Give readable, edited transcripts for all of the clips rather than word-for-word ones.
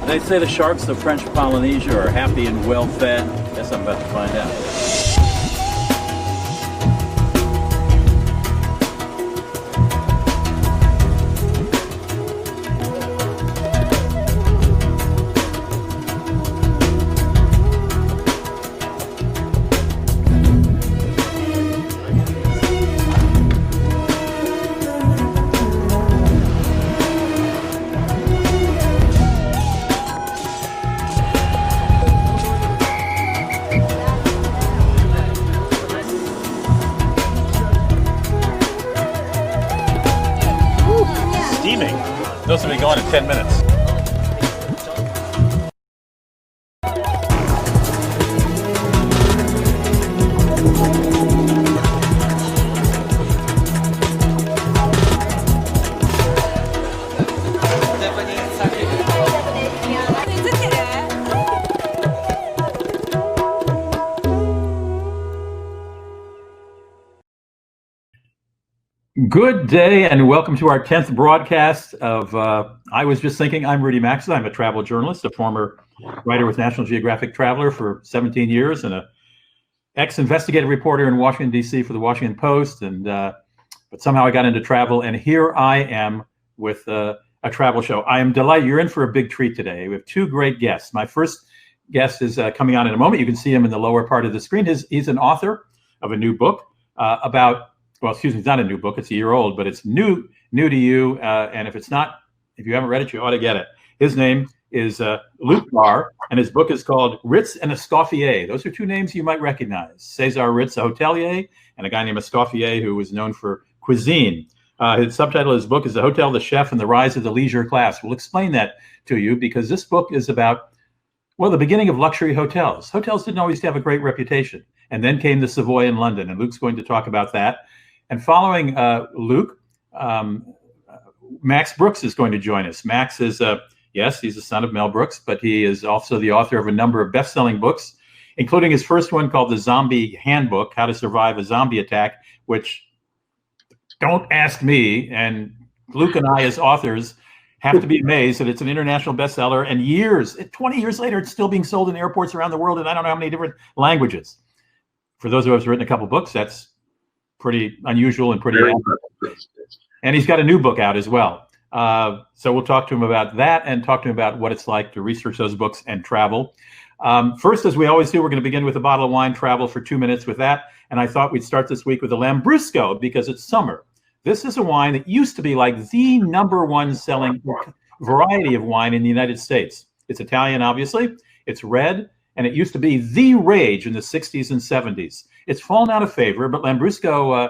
They say the sharks of French Polynesia are happy and well fed. Guess I'm about to find out. Those will be going in 10 minutes. Good day and welcome to our 10th broadcast of I Was Just Thinking. I'm Rudy Maxa. I'm a travel journalist, a former writer with National Geographic Traveler for 17 years and a ex-investigative reporter in Washington, D.C. for the Washington Post. But somehow I got into travel, and here I am with a travel show. I am delighted. You're in for a big treat today. We have two great guests. My first guest is coming on in a moment. You can see him in the lower part of the screen. He's an author of a new book it's not a new book. It's a year old, but it's new to you. And if you haven't read it, you ought to get it. His name is Luke Barr, and his book is called Ritz and Escoffier. Those are two names you might recognize. Cesar Ritz, a hotelier, and a guy named Escoffier, who was known for cuisine. His subtitle of his book is The Hotel, the Chef, and the Rise of the Leisure Class. We'll explain that to you because this book is about, the beginning of luxury hotels. Hotels didn't always have a great reputation. And then came the Savoy in London, and Luke's going to talk about that. And following Luke, Max Brooks is going to join us. Max is, he's the son of Mel Brooks, but he is also the author of a number of best-selling books, including his first one called The Zombie Handbook, How to Survive a Zombie Attack, which, don't ask me, and Luke and I as authors have to be amazed that it's an international bestseller, and 20 years later, it's still being sold in airports around the world in I don't know how many different languages. For those of us who've written a couple books, that's pretty unusual and pretty accurate. And he's got a new book out as well. So we'll talk to him about that and talk to him about what it's like to research those books and travel. First, as we always do, we're going to begin with a bottle of wine, travel for 2 minutes with that. And I thought we'd start this week with a Lambrusco because it's summer. This is a wine that used to be like the number one selling variety of wine in the United States. It's Italian, obviously. It's red. And it used to be the rage in the 60s and 70s. It's fallen out of favor, but Lambrusco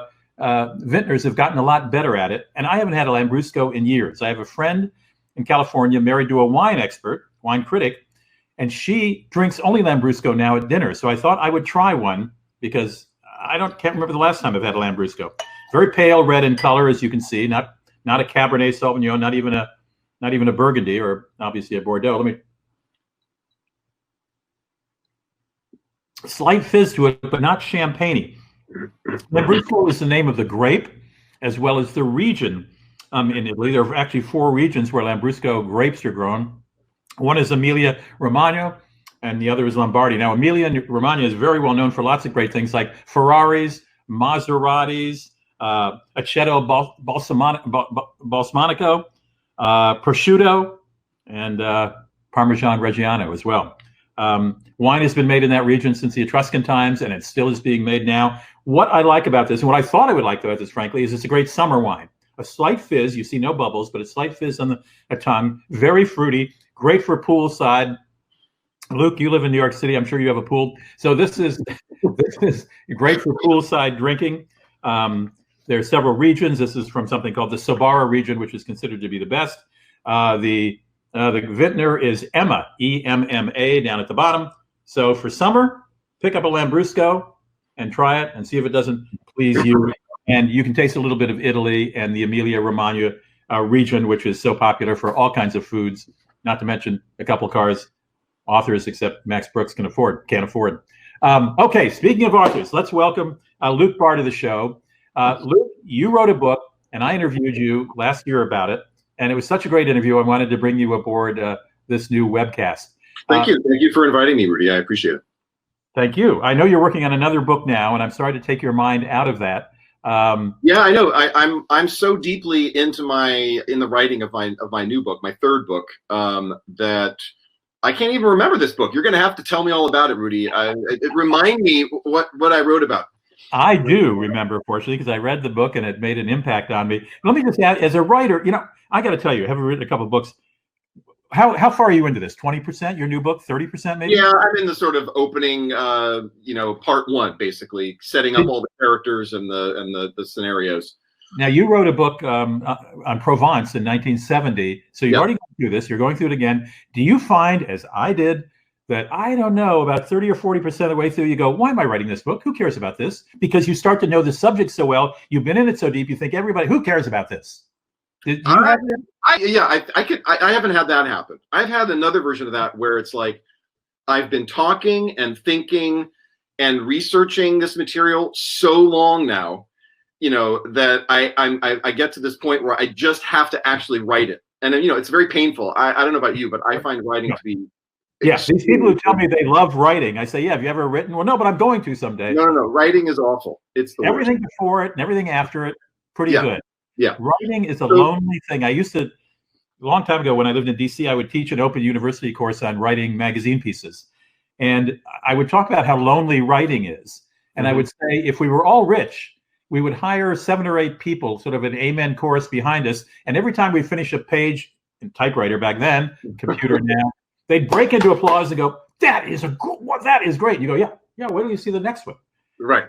vintners have gotten a lot better at it. And I haven't had a Lambrusco in years. I have a friend in California married to a wine expert, wine critic, and she drinks only Lambrusco now at dinner. So I thought I would try one because can't remember the last time I've had a Lambrusco. Very pale red in color, as you can see. Not a Cabernet Sauvignon, not even a Burgundy, or obviously a Bordeaux. Slight fizz to it, but not champagne-y. Lambrusco is the name of the grape, as well as the region in Italy. There are actually 4 regions where Lambrusco grapes are grown. One is Emilia-Romagna, and the other is Lombardy. Now, Emilia-Romagna is very well known for lots of great things like Ferraris, Maseratis, Aceto Balsamico, prosciutto, and Parmesan Reggiano as well. Wine has been made in that region since the Etruscan times, and it still is being made now. What I like about this, and what I thought I would like about this, frankly, is it's a great summer wine. A slight fizz, you see no bubbles, but a slight fizz on the tongue, very fruity, great for poolside. Luke, you live in New York City. I'm sure you have a pool. So this is great for poolside drinking. There are several regions. This is from something called the Sabara region, which is considered to be the best. The vintner is Emma, E-M-M-A, down at the bottom. So for summer, pick up a Lambrusco and try it and see if it doesn't please you. And you can taste a little bit of Italy and the Emilia-Romagna region, which is so popular for all kinds of foods, not to mention a couple cars authors except Max Brooks can't afford. Okay, speaking of authors, let's welcome Luke Barr to the show. Luke, you wrote a book, and I interviewed you last year about it. And it was such a great interview. I wanted to bring you aboard this new webcast. Thank you. Thank you for inviting me, Rudy. I appreciate it. Thank you. I know you're working on another book now, and I'm sorry to take your mind out of that. Yeah, I know. I'm so deeply into the writing of my new book, my third book, that I can't even remember this book. You're going to have to tell me all about it, Rudy. Remind me what I wrote about. I do remember, fortunately, because I read the book and it made an impact on me. Let me just add, as a writer, I got to tell you, having written a couple of books, how far are you into this? 20%, your new book, 30% maybe? Yeah, I'm in the sort of opening, part one, basically, setting up all the characters and the scenarios. Now, you wrote a book on Provence in 1970, so you've already gone through this. You're going through it again. Do you find, as I did, that I don't know, about 30 or 40% of the way through, you go, why am I writing this book? Who cares about this? Because you start to know the subject so well. You've been in it so deep. You think everybody, who cares about this? Did you have that? I haven't had that happen. I've had another version of that where it's like I've been talking and thinking and researching this material so long now, that I get to this point where I just have to actually write it. And then, it's very painful. I don't know about you, but I find writing to be. Yeah, these people who tell me they love writing, I say, yeah, have you ever written? Well, no, but I'm going to someday. No. Writing is awful. It's the everything worst. Before it and everything after it, pretty good. Yeah. Writing is a lonely thing. I used to, a long time ago when I lived in DC, I would teach an open university course on writing magazine pieces. And I would talk about how lonely writing is. And I would say, if we were all rich, we would hire 7 or 8 people, sort of an amen chorus behind us. And every time we finish a page, in typewriter back then, computer now, they'd break into applause and go, that is great. And you go, yeah, wait till you see the next one. Right.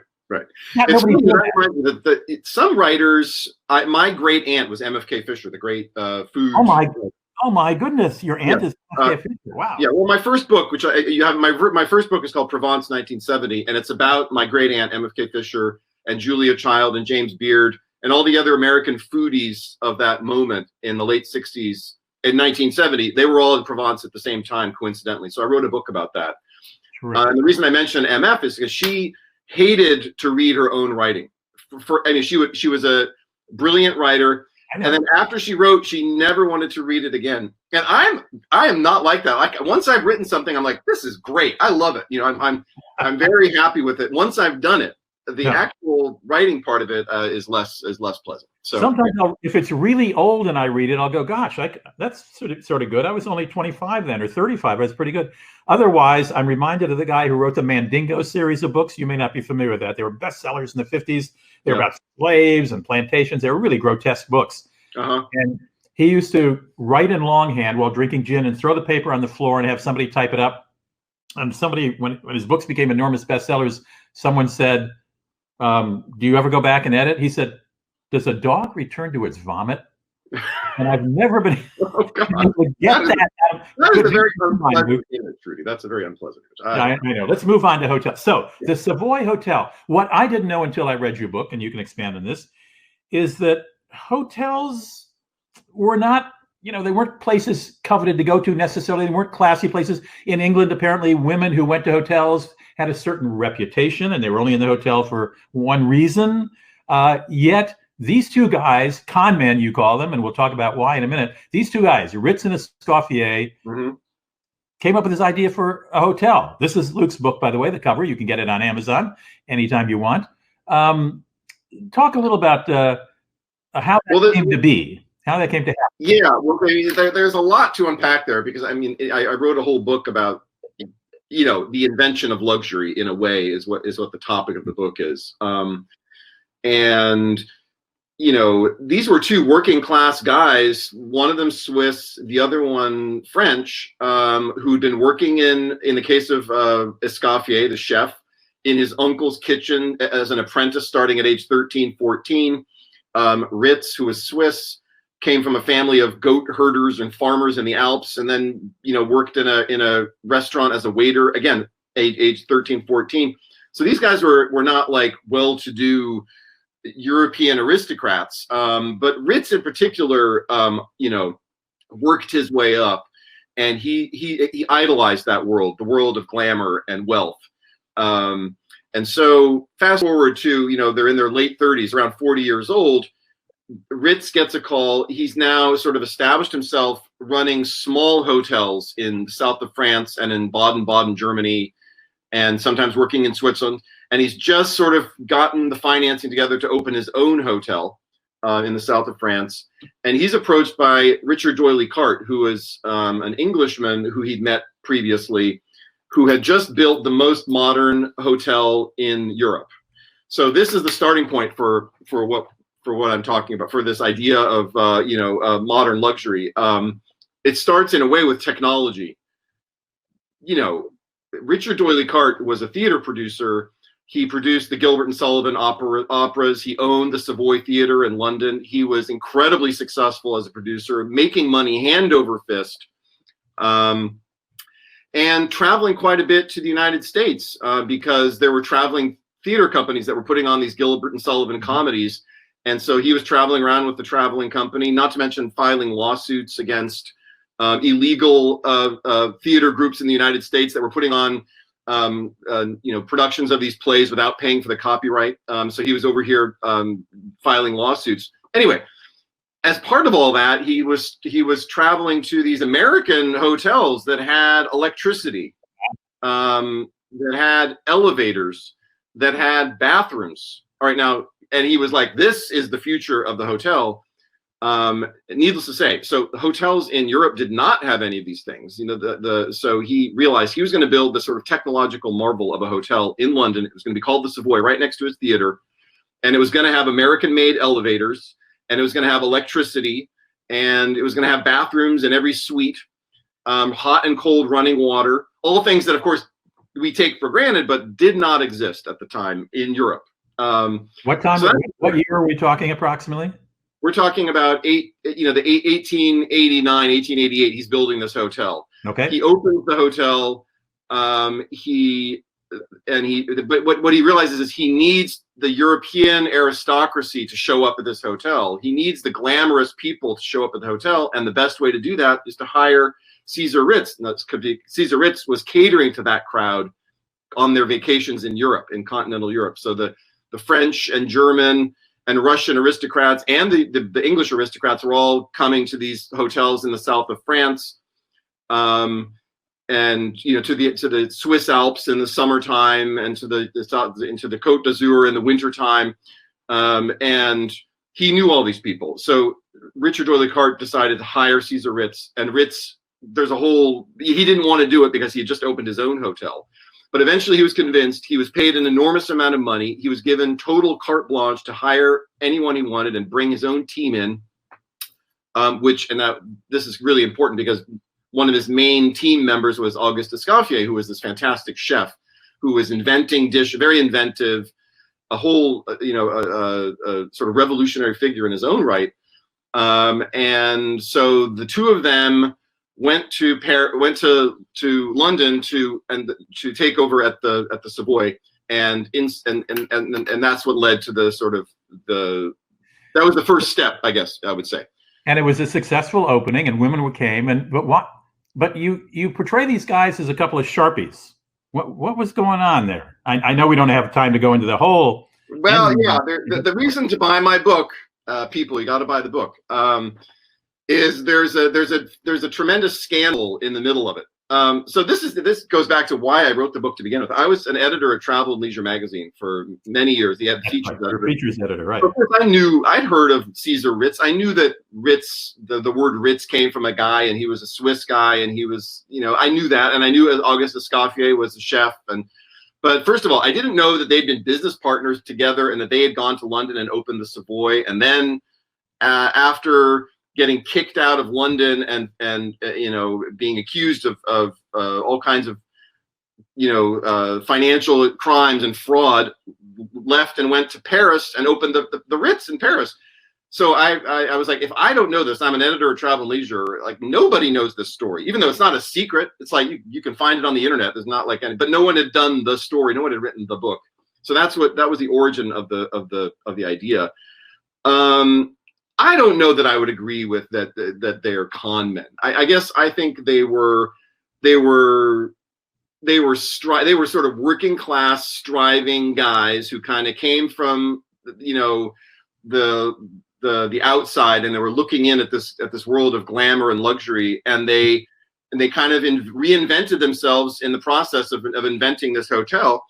It's funny that some writers, my great aunt was MFK Fisher, the great food. Oh my goodness, your aunt is MFK Fisher. Wow. Yeah, well, my first book, which you have, my first book is called Provence 1970, and it's about my great aunt MFK Fisher and Julia Child and James Beard and all the other American foodies of that moment in the late 60s. In 1970, they were all in Provence at the same time, coincidentally. So I wrote a book about that. And the reason I mentioned MF is because she hated to read her own writing. She was a brilliant writer, and then after she wrote, she never wanted to read it again. And I am not like that. Like, once I've written something, I'm like, this is great. I love it. I'm very happy with it. Once I've done it, the actual writing part of it is less pleasant. So sometimes if it's really old and I read it, I'll go, gosh, that's sort of good. I was only 25 then, or 35. That's pretty good. Otherwise, I'm reminded of the guy who wrote the Mandingo series of books. You may not be familiar with that. They were bestsellers in the 50s. They were about slaves and plantations. They were really grotesque books. And he used to write in longhand while drinking gin and throw the paper on the floor and have somebody type it up. And somebody, when his books became enormous bestsellers, someone said, do you ever go back and edit? He said, does a dog return to its vomit? And I've never been able to get that. That is a very unpleasant image, Rudy. That's a very unpleasant image. I know. Let's move on to hotels. So the Savoy Hotel. What I didn't know until I read your book, and you can expand on this, is that hotels were not, they weren't places coveted to go to necessarily. They weren't classy places. In England, apparently, women who went to hotels had a certain reputation, and they were only in the hotel for one reason. Yet these two guys, con men, you call them, and we'll talk about why in a minute. These two guys, Ritz and Escoffier, came up with this idea for a hotel. This is Luke's book, by the way, the cover. You can get it on Amazon anytime you want. Talk a little about how that came to be, how that came to happen. Yeah, well, there's a lot to unpack there, because, I wrote a whole book about, the invention of luxury, in a way, is what the topic of the book is. And these were two working class guys, one of them Swiss, the other one French, who'd been working in the case of Escoffier, the chef, in his uncle's kitchen as an apprentice starting at age 13, 14. Ritz, who was Swiss, came from a family of goat herders and farmers in the Alps, and then, worked in a restaurant as a waiter, again, age 13, 14. So these guys were not like well-to-do European aristocrats, but Ritz in particular, worked his way up, and he idolized that world, the world of glamour and wealth. And so fast forward to, they're in their late 30s, around 40 years old. Ritz gets a call. He's now sort of established himself running small hotels in the south of France and in Baden-Baden, Germany, and sometimes working in Switzerland. And he's just sort of gotten the financing together to open his own hotel in the south of France. And he's approached by Richard D'Oyly Carte, who is an Englishman who he'd met previously, who had just built the most modern hotel in Europe. So this is the starting point for what I'm talking about, for this idea of modern luxury. It starts in a way with technology. Richard D'Oyly Carte was a theater producer. He produced the Gilbert and Sullivan operas. He owned the Savoy Theatre in London. He was incredibly successful as a producer, making money hand over fist, and traveling quite a bit to the United States because there were traveling theater companies that were putting on these Gilbert and Sullivan comedies. And so he was traveling around with the traveling company, not to mention filing lawsuits against illegal theater groups in the United States that were putting on productions of these plays without paying for the copyright. So he was over here filing lawsuits. Anyway, as part of all that, he was traveling to these American hotels that had electricity, that had elevators, that had bathrooms. All right, now, and he was like, "This is the future of the hotel." Needless to say, so the hotels in Europe did not have any of these things. So he realized he was going to build this sort of technological marvel of a hotel in London. It was going to be called the Savoy, right next to his theater, and it was going to have American-made elevators, and it was going to have electricity, and it was going to have bathrooms in every suite, hot and cold running water, all things that, of course, we take for granted, but did not exist at the time in Europe. What year are we talking approximately? We're talking about 1889, 1888. He's building this hotel. Okay. He opens the hotel. But what he realizes is he needs the European aristocracy to show up at this hotel. He needs the glamorous people to show up at the hotel, and the best way to do that is to hire Caesar Ritz. And Caesar Ritz was catering to that crowd on their vacations in Europe, in continental Europe. So the French and German and Russian aristocrats and the English aristocrats were all coming to these hotels in the south of France, and to the Swiss Alps in the summertime, and into the Côte d'Azur in the wintertime, and he knew all these people. So Richard D'Oyly Carte decided to hire Caesar Ritz, and Ritz, he didn't want to do it because he had just opened his own hotel. But eventually he was convinced. He was paid an enormous amount of money. He was given total carte blanche to hire anyone he wanted and bring his own team in, this is really important because one of his main team members was Auguste Escoffier, who was this fantastic chef who was inventing very inventive, a whole, a sort of revolutionary figure in his own right. And so the two of them went to London to take over at the Savoy, and that's what led to that was the first step, I guess I would say. And it was a successful opening, and women came. But you portray these guys as a couple of Sharpies. What was going on there? I know we don't have time to go into the whole. Well, yeah, the reason to buy my book, people, you got to buy the book. Is there's a tremendous scandal in the middle of it. So this goes back to why I wrote the book to begin with. I was an editor at Travel and Leisure magazine for many years. The features editor. Features editor, right? Of course, I'd heard of Caesar Ritz. I knew that Ritz, the word Ritz came from a guy, and he was a Swiss guy, and he was, I knew that, and I knew Auguste Escoffier was a chef. But first of all, I didn't know that they'd been business partners together, and that they had gone to London and opened the Savoy, and then after getting kicked out of London and being accused of all kinds of financial crimes and fraud, left and went to Paris and opened the Ritz in Paris. So I was like, if I don't know this, I'm an editor of Travel and Leisure. Like, nobody knows this story, even though it's not a secret. It's like you can find it on the internet. There's not like any, but no one had done the story. No one had written the book. So that was the origin of the idea. I don't know that I would agree with that they are con men. I guess I think they were sort of working class, striving guys who kind of came from the the outside, and they were looking in at this world of glamour and luxury, and they kind of reinvented themselves in the process of inventing this hotel.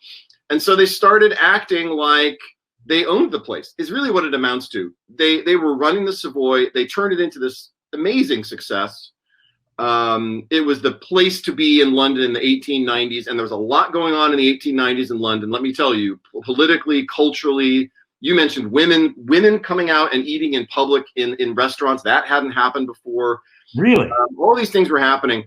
And so they started acting like they owned the place, is really what it amounts to. They were running the Savoy. They turned it into this amazing success. It was the place to be in London in the 1890s, and there was a lot going on in the 1890s in London. Let me tell you, politically, culturally. You mentioned women coming out and eating in public in restaurants. That hadn't happened before. Really? All these things were happening.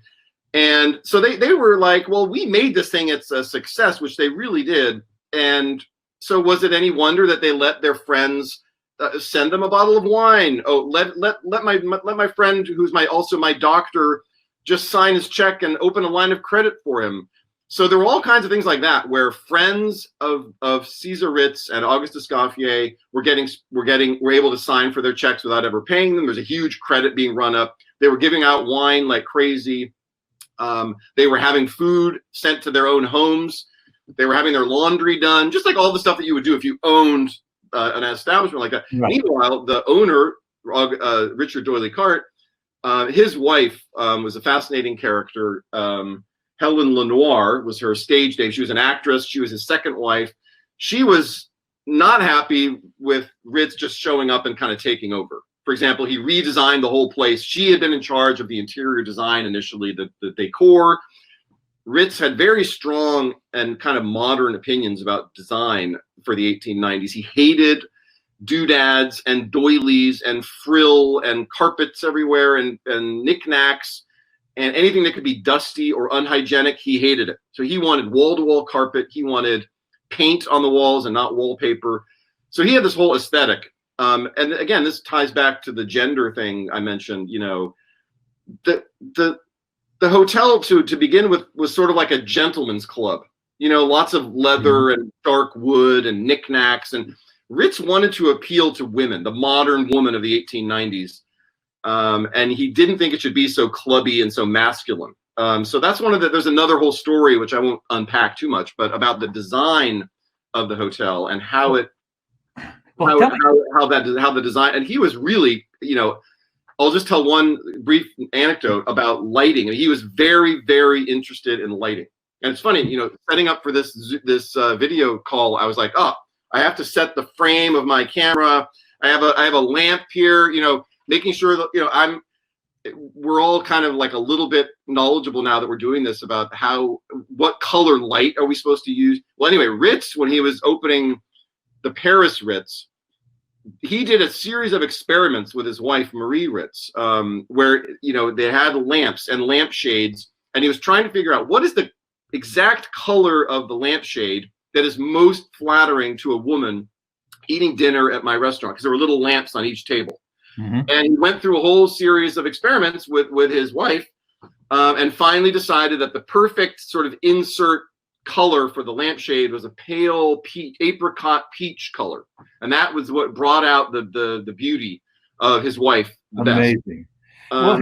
And so they were like, well, we made this thing, it's a success, which they really did. And so was it any wonder that they let their friends send them a bottle of wine? Oh, let my friend, who's also my doctor, just sign his check and open a line of credit for him. So there were all kinds of things like that, where friends of Caesar Ritz and Auguste Escoffier were able to sign for their checks without ever paying them. There's a huge credit being run up. They were giving out wine like crazy. They were having food sent to their own homes. They were having their laundry done, just like all the stuff that you would do if you owned an establishment like that. Right. Meanwhile, the owner, Richard D'Oyly Carte, his wife was a fascinating character. Helen Lenoir was her stage name. She was an actress. She was his second wife. She was not happy with Ritz just showing up and kind of taking over. For example, he redesigned the whole place. She had been in charge of the interior design initially, the decor. Ritz had very strong and kind of modern opinions about design for the 1890s. He hated doodads and doilies and frill and carpets everywhere and knickknacks. And anything that could be dusty or unhygienic, he hated it. So he wanted wall-to-wall carpet. He wanted paint on the walls and not wallpaper. So he had this whole aesthetic. And again, this ties back to the gender thing I mentioned. You know, the hotel to begin with was sort of like a gentleman's club. You know, lots of leather and dark wood and knickknacks. And Ritz wanted to appeal to women, the modern woman of the 1890s. And he didn't think it should be so clubby and so masculine. So that's there's another whole story, which I won't unpack too much, but about the design of the hotel and how the design, and he was really, you know, I'll just tell one brief anecdote about lighting. And he was very, very interested in lighting. And it's funny, you know, setting up for this video call, I was like, oh, I have to set the frame of my camera. I have a lamp here, you know, making sure that, you know, we're all kind of like a little bit knowledgeable now that we're doing this about what color light are we supposed to use. Well, anyway, Ritz, when he was opening the Paris Ritz, he did a series of experiments with his wife, Marie Ritz, where, you know, they had lamps and lampshades, and he was trying to figure out what is the exact color of the lampshade that is most flattering to a woman eating dinner at my restaurant, because there were little lamps on each table. Mm-hmm. And he went through a whole series of experiments with his wife, and finally decided that the perfect sort of insert color for the lampshade was a pale apricot peach color. And that was what brought out the beauty of his wife. Amazing. Well,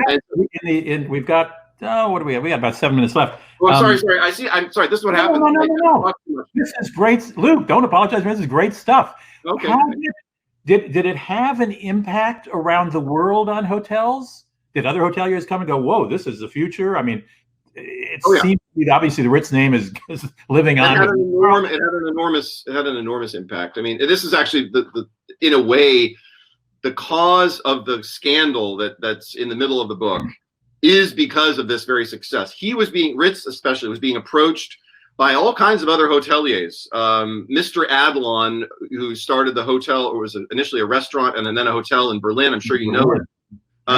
we've got, what do we have? We got about 7 minutes left. Oh, sorry. I'm sorry. This is what happened. No. This is great. Luke, don't apologize. This is great stuff. Okay. Did it have an impact around the world on hotels? Did other hoteliers come and go, whoa, this is the future? I mean, it seems obviously the Ritz name is living on. It had an enormous impact. I mean, this is actually in a way, the cause of the scandal that's in the middle of the book is because of this very success. Ritz especially was being approached by all kinds of other hoteliers. Mr. Adlon, who started the hotel, or was initially a restaurant and then a hotel in Berlin, I'm sure you know him.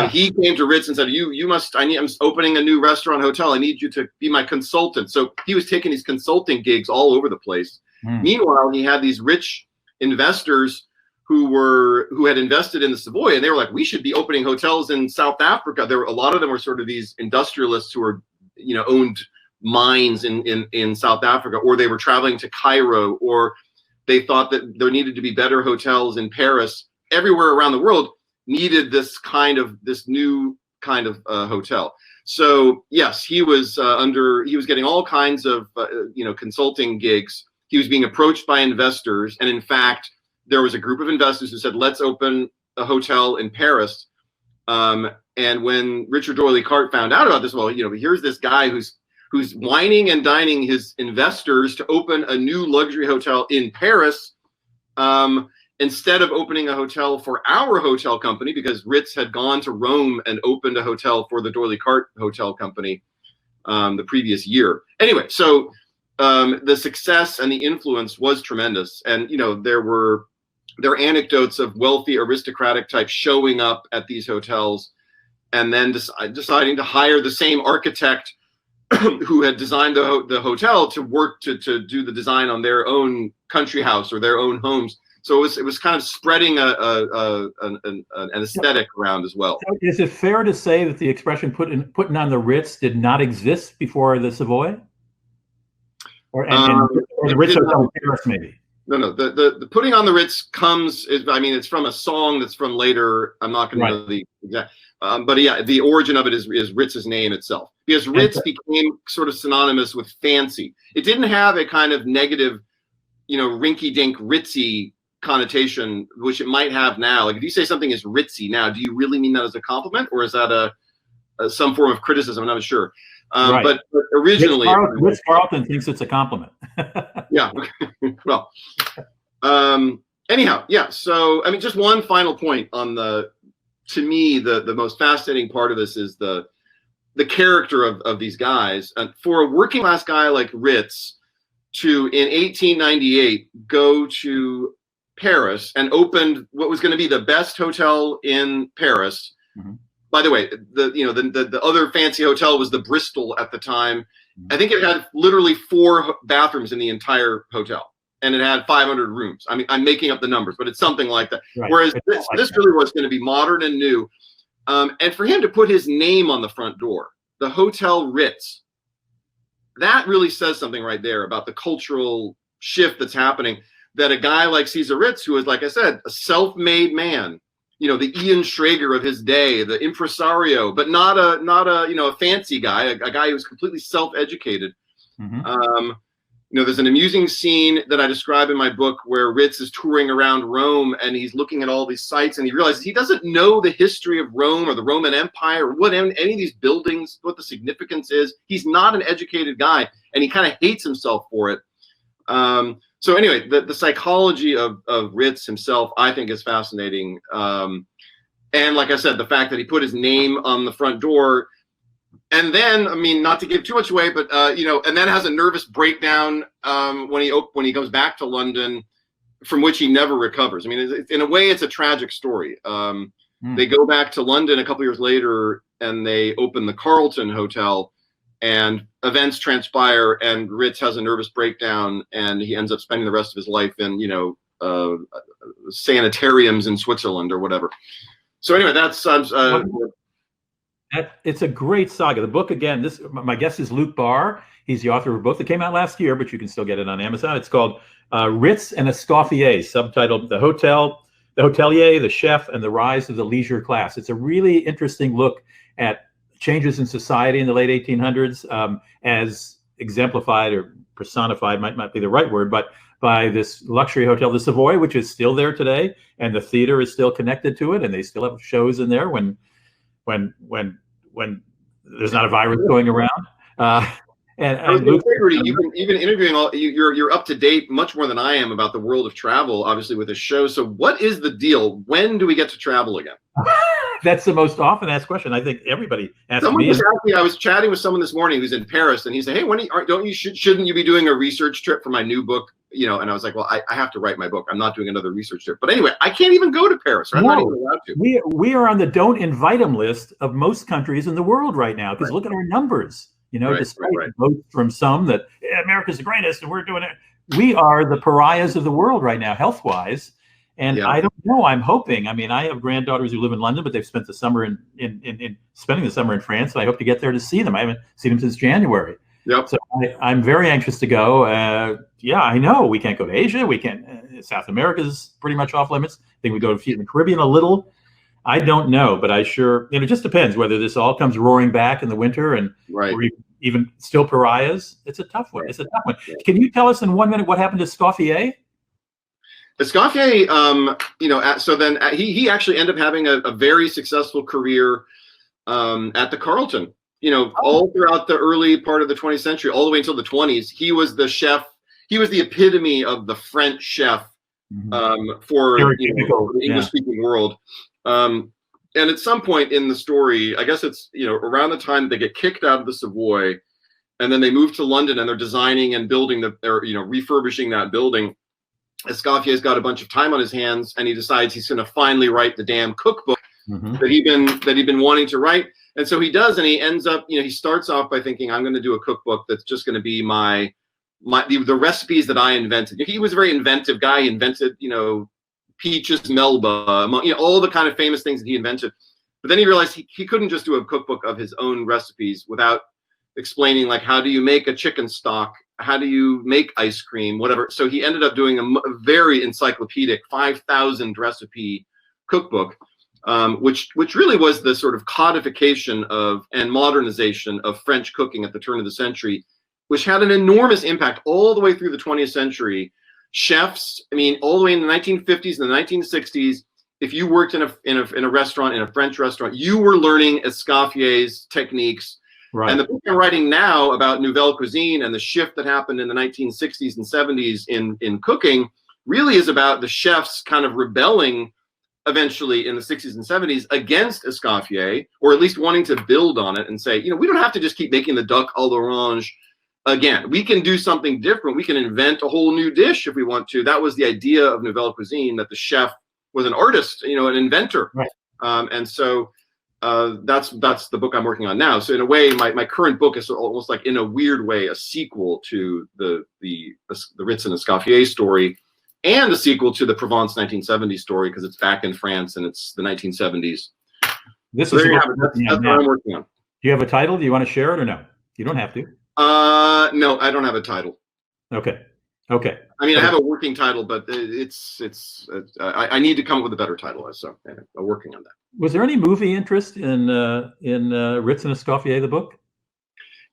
He came to Ritz and said, I'm opening a new restaurant hotel. I need you to be my consultant. So he was taking these consulting gigs all over the place. Meanwhile, he had these rich investors who had invested in the Savoy, and they were like, we should be opening hotels in South Africa. A lot of them were sort of these industrialists who were, you know, owned mines in South Africa, or they were traveling to Cairo, or they thought that there needed to be better hotels in Paris. Everywhere around the world needed this new kind of hotel. So yes, he was getting all kinds of consulting gigs. He was being approached by investors, and in fact, there was a group of investors who said, let's open a hotel in Paris. And when Richard Doyley Carte found out about this, well, here's this guy who's whining and dining his investors to open a new luxury hotel in Paris, instead of opening a hotel for our hotel company, because Ritz had gone to Rome and opened a hotel for the Doyley Carte Hotel Company the previous year. Anyway, so the success and the influence was tremendous. And, there are anecdotes of wealthy aristocratic types showing up at these hotels and then deciding to hire the same architect who had designed the hotel to work to do the design on their own country house or their own homes. So it was kind of spreading an aesthetic around as well. Is it fair to say that the expression putting on the Ritz did not exist before the Savoy? Or the Ritz Hotel in Paris, maybe? No. The putting on the Ritz it's from a song that's from later. I'm not going to know the exact, but yeah, the origin of it is Ritz's name itself, because Ritz became sort of synonymous with fancy. It didn't have a kind of negative, rinky-dink ritzy connotation, which it might have now. Like if you say something is ritzy now, do you really mean that as a compliment, or is that some form of criticism? I'm not sure. But originally, Ritz Carlton thinks it's a compliment. Yeah. Well, anyhow, yeah. So, just one final point on to me, the most fascinating part of this is the character of these guys. And for a working class guy like Ritz to, in 1898, go to Paris and opened what was going to be the best hotel in Paris. Mm-hmm. By the way, the other fancy hotel was the Bristol at the time. Mm-hmm. I think it had literally 4 bathrooms in the entire hotel, and it had 500 rooms. I'm making up the numbers, but it's something like that. Right. Whereas this really was going to be modern and new. And for him to put his name on the front door, the Hotel Ritz, that really says something right there about the cultural shift that's happening. That a guy like Caesar Ritz, who is, like I said, a self-made man, the Ian Schrager of his day, the impresario, but not a fancy guy, a guy who's completely self-educated. Mm-hmm. There's an amusing scene that I describe in my book where Ritz is touring around Rome and he's looking at all these sites and he realizes he doesn't know the history of Rome or the Roman Empire or what any of these buildings, what the significance is. He's not an educated guy and he kind of hates himself for it. So anyway, the psychology of Ritz himself, I think, is fascinating. And like I said, the fact that he put his name on the front door, and then, not to give too much away, but and then has a nervous breakdown when he goes back to London, from which he never recovers. In a way, it's a tragic story. They go back to London a couple years later, and they open the Carlton Hotel. And events transpire, and Ritz has a nervous breakdown, and he ends up spending the rest of his life in, sanitariums in Switzerland or whatever. So anyway, that's it's a great saga. The book, again, my guest is Luke Barr. He's the author of a book that came out last year, but you can still get it on Amazon. It's called Ritz and Escoffier, subtitled The Hotelier, the Chef, and the Rise of the Leisure Class. It's a really interesting look at changes in society in the late 1800s, as exemplified or personified, might not be the right word, but by this luxury hotel, the Savoy, which is still there today, and the theater is still connected to it, and they still have shows in there when there's not a virus going around. And Luke, you've been interviewing you're up to date much more than I am about the world of travel, obviously, with this show. So what is the deal? When do we get to travel again? That's the most often asked question. I think everybody asks me. I was chatting with someone this morning who's in Paris, and he said, "Hey, shouldn't you be doing a research trip for my new book?" And I was like, "Well, I have to write my book. I'm not doing another research trip." But anyway, I can't even go to Paris. Right? I'm not even allowed to. We are on the don't invite them list of most countries in the world right now, because look at our numbers. Despite votes from some that America's the greatest and we're doing it, we are the pariahs of the world right now, health-wise. And I don't know. I'm hoping. I have granddaughters who live in London, but they've spent the summer spending the summer in France, and I hope to get there to see them. I haven't seen them since January. Yep. So I'm very anxious to go. I know we can't go to Asia. We can't. South America's pretty much off limits. I think we go to the Caribbean a little. I don't know, but I sure. It just depends whether this all comes roaring back in the winter and we're even still pariahs. It's a tough one. It's a tough one. Can you tell us in 1 minute what happened to Escoffier? Escoffier, so then he actually ended up having a very successful career at the Carlton. All throughout the early part of the 20th century, all the way until the 20s, he was the chef. He was the epitome of the French chef for the English-speaking world. And at some point in the story, I guess it's around the time they get kicked out of the Savoy, and then they move to London, and they're designing and building refurbishing that building. Escoffier's got a bunch of time on his hands, and he decides he's going to finally write the damn cookbook that he'd been wanting to write. And so he does, and he ends up, he starts off by thinking, I'm going to do a cookbook that's just going to be the recipes that I invented. He was a very inventive guy. He invented, peaches, melba, all the kind of famous things that he invented. But then he realized he couldn't just do a cookbook of his own recipes without explaining, like, how do you make a chicken stock? How do you make ice cream? Whatever. So he ended up doing a very encyclopedic 5,000 recipe cookbook, which really was the sort of codification and modernization of French cooking at the turn of the century, which had an enormous impact all the way through the 20th century. Chefs, all the way in the 1950s and the 1960s, if you worked in a restaurant, in a French restaurant, you were learning Escoffier's techniques. Right. And the book I'm writing now about Nouvelle Cuisine and the shift that happened in the 1960s and 70s in cooking really is about the chefs kind of rebelling eventually in the 60s and 70s against Escoffier, or at least wanting to build on it and say, we don't have to just keep making the duck à l'orange again. We can do something different. We can invent a whole new dish if we want to. That was the idea of Nouvelle Cuisine, that the chef was an artist, an inventor. Right. And so that's the book I'm working on now. So in a way, my current book is almost like, in a weird way, a sequel to the Ritz and Escoffier story, and a sequel to the Provence 1970s story, because it's back in France and it's the 1970s. That's what I'm working on. Do you have a title? Do you want to share it or no? You don't have to. No, I don't have a title. Okay. I have a working title, but I need to come up with a better title. So I'm working on that. Was there any movie interest in Ritz and Escoffier, the book?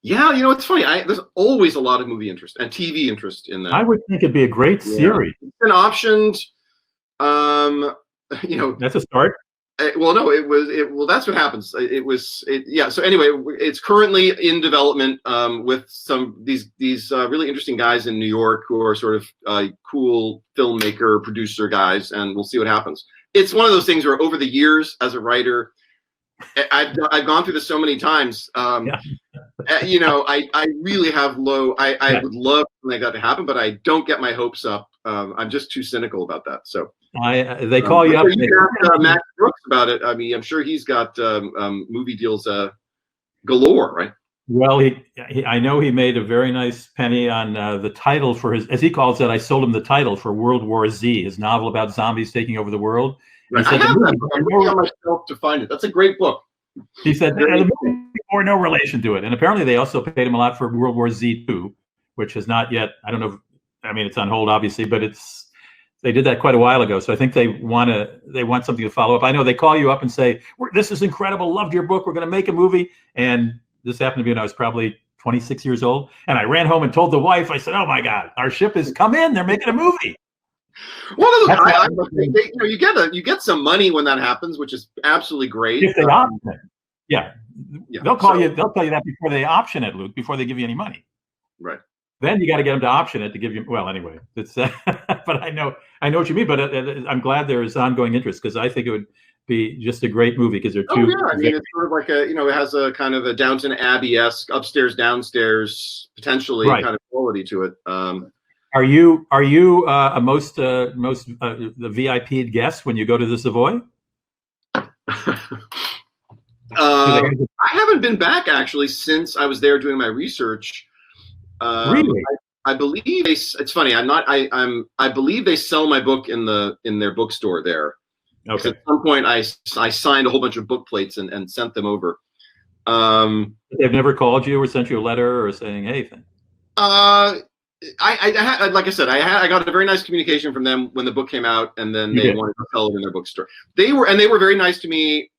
Yeah, it's funny. There's always a lot of movie interest and TV interest in that. I would think it'd be a great series. It's been optioned. That's a start. Well, that's what happens. So anyway, it's currently in development with these really interesting guys in New York who are sort of cool filmmaker, producer guys, and we'll see what happens. It's one of those things where over the years as a writer, I've gone through this so many times. I really have I would love something like that to happen, but I don't get my hopes up. I'm just too cynical about that. So they call you up. You can ask Max Brooks about it. I'm sure he's got movie deals galore, right? Well, I know he made a very nice penny on the title for his, as he calls it. I sold him the title for World War Z, his novel about zombies taking over the world. Right. I have that book. I'm working on myself to find it. That's a great book. He said the movie bore no relation to it, and apparently they also paid him a lot for World War Z 2, which has not yet. I don't know. It's on hold, obviously, but they did that quite a while ago. So I think they want something to follow up. I know they call you up and say, "This is incredible. Loved your book. We're going to make a movie." And this happened to be when I was probably 26 years old, and I ran home and told the wife. I said, "Oh my God, our ship has come in. They're making a movie." You get some money when that happens, which is absolutely great. If they option it, yeah, they'll call you. They'll tell you that before they option it, Luke. Before they give you any money, right? Then you got to get them to option it to give you. Well, anyway, it's. But I know what you mean. But I'm glad there is ongoing interest, because I think it would be just a great movie, because they're two. Oh yeah, it's sort of like it has a kind of a Downton Abbey-esque upstairs downstairs potentially kind of quality to it. Are you a most the VIP guest when you go to the Savoy? I haven't been back actually since I was there doing my research. Really? I believe it's funny. I believe they sell my book in their bookstore there. Okay. At some point, I signed a whole bunch of book plates and sent them over. They've never called you or sent you a letter or saying anything. I like I said, I got a very nice communication from them when the book came out, and then they wanted to sell it in their bookstore. They were very nice to me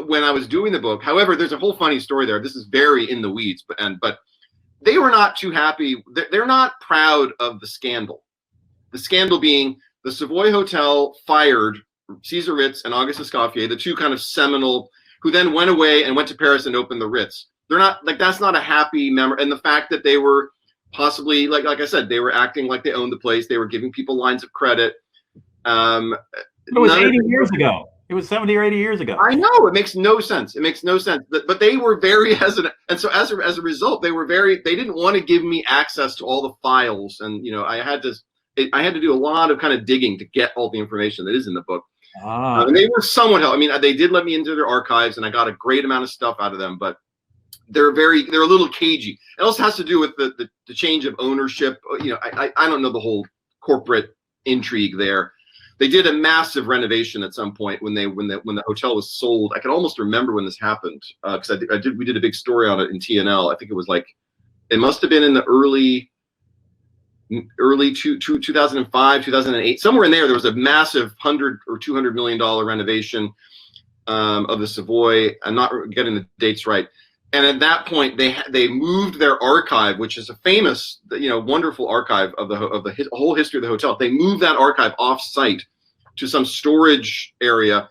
when I was doing the book. However, there's a whole funny story there. This is very in the weeds, but they were not too happy. They're not proud of the scandal. The scandal being the Savoy Hotel fired Cesar Ritz and Auguste Escoffier, the two kind of seminal, who then went away and went to Paris and opened the Ritz. They're not like, that's not a happy memory. And the fact that they were possibly, like I said, they were acting like they owned the place. They were giving people lines of credit. It was 80 years ago. It was 70 or 80 years ago. I know, it makes no sense. It makes no sense. But they were very hesitant, and so as a result, they didn't want to give me access to all the files, and I had to do a lot of kind of digging to get all the information that is in the book. And they were somewhat helpful. I mean, they did let me into their archives, and I got a great amount of stuff out of them, but they're a little cagey. It also has to do with the change of ownership. I don't know the whole corporate intrigue there. They did a massive renovation at some point when the hotel was sold. I can almost remember when this happened because we did a big story on it in TNL. I think it was it must have been in the early 2005, 2008, somewhere in there. There was a massive $100 or $200 million renovation of the Savoy. I'm not getting the dates right. And at that point, they moved their archive, which is a famous, wonderful archive of the whole history of the hotel. They moved that archive off-site to some storage area,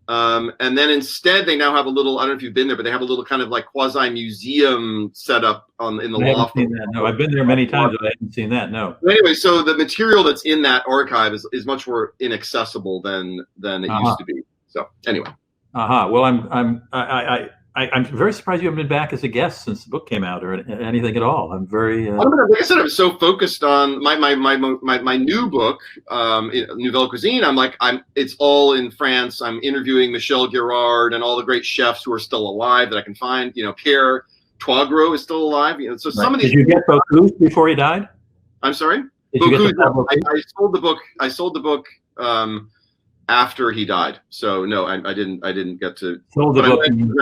and then instead they now have a little. I don't know if you've been there, but they have a little kind of like quasi-museum set up in the loft. No, I've been there many times, but I haven't seen that. No. But anyway, so the material that's in that archive is much more inaccessible than it used to be. So anyway. Well, I'm very surprised you haven't been back as a guest since the book came out or anything at all. I'm very. Like I said, I'm so focused on my new book, Nouvelle Cuisine. It's all in France. I'm interviewing Michel Girard and all the great chefs who are still alive that I can find. Pierre Toigreau is still alive. So some of these. Did you get Bocuse before he died? I'm sorry. Did you get the I sold the book. I sold the book. After he died, so no, I didn't get to. Sold the book. And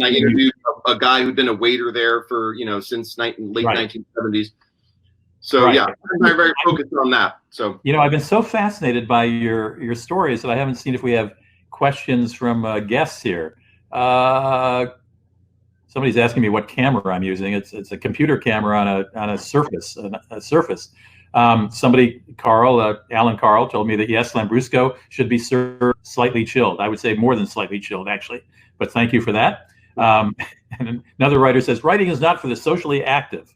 I interviewed a guy who'd been a waiter there for since late 1970s. So yeah, I'm very focused on that. So I've been so fascinated by your stories that I haven't seen if we have questions from guests here. Somebody's asking me what camera I'm using. It's a computer camera on a surface. Somebody, Alan Carl, told me that yes, Lambrusco should be served slightly chilled. I would say more than slightly chilled, actually. But thank you for that. And another writer says, writing is not for the socially active.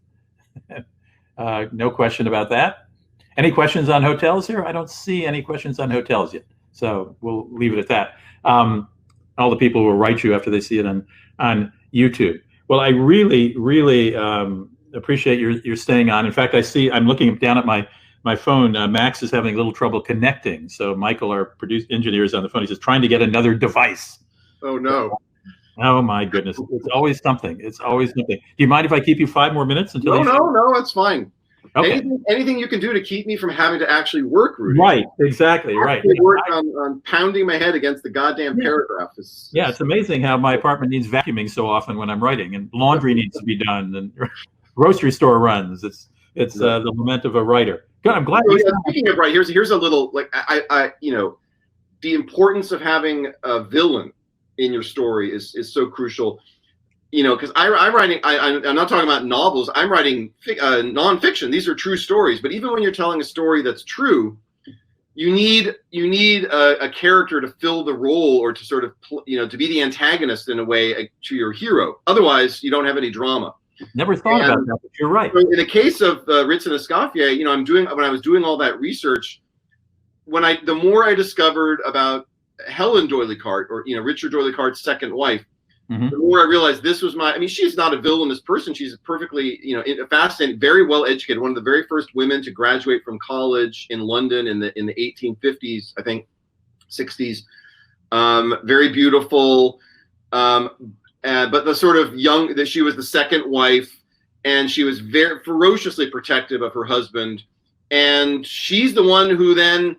No question about that. Any questions on hotels here? I don't see any questions on hotels yet. So we'll leave it at that. All the people will write you after they see it on YouTube. Well, I really, really appreciate your staying on. In fact, I'm looking down at my phone. Max is having a little trouble connecting. So Michael, our engineer, is on the phone. He says, trying to get another device. Oh, no. Oh, my goodness. It's always something. Do you mind if I keep you 5 more minutes? No, that's fine. Okay. Anything you can do to keep me from having to actually work, Rudy. Right, exactly, right. Work on pounding my head against the goddamn paragraph. It's amazing how my apartment needs vacuuming so often when I'm writing, and laundry needs to be done, and grocery store runs. It's the lament of a writer. Good. I'm glad. Speaking of here's a little the importance of having a villain in your story is so crucial. Because I'm writing. I'm not talking about novels. I'm writing nonfiction. These are true stories. But even when you're telling a story that's true, you need a character to fill the role or to sort of to be the antagonist in a way to your hero. Otherwise, you don't have any drama. Never thought about that, but you're right. In the case of Ritz and Escoffier, when I was doing all that research, the more I discovered about Helen D'Oyly-Carte, or Richard D'Oyly-Carte's second wife, the more I realized this was she's not a villainous person. She's a perfectly, fascinating, very well educated, one of the very first women to graduate from college in London in the 1850s, I think, 60s. Very beautiful. But the sort of that she was the second wife, and she was very ferociously protective of her husband. And she's the one who then,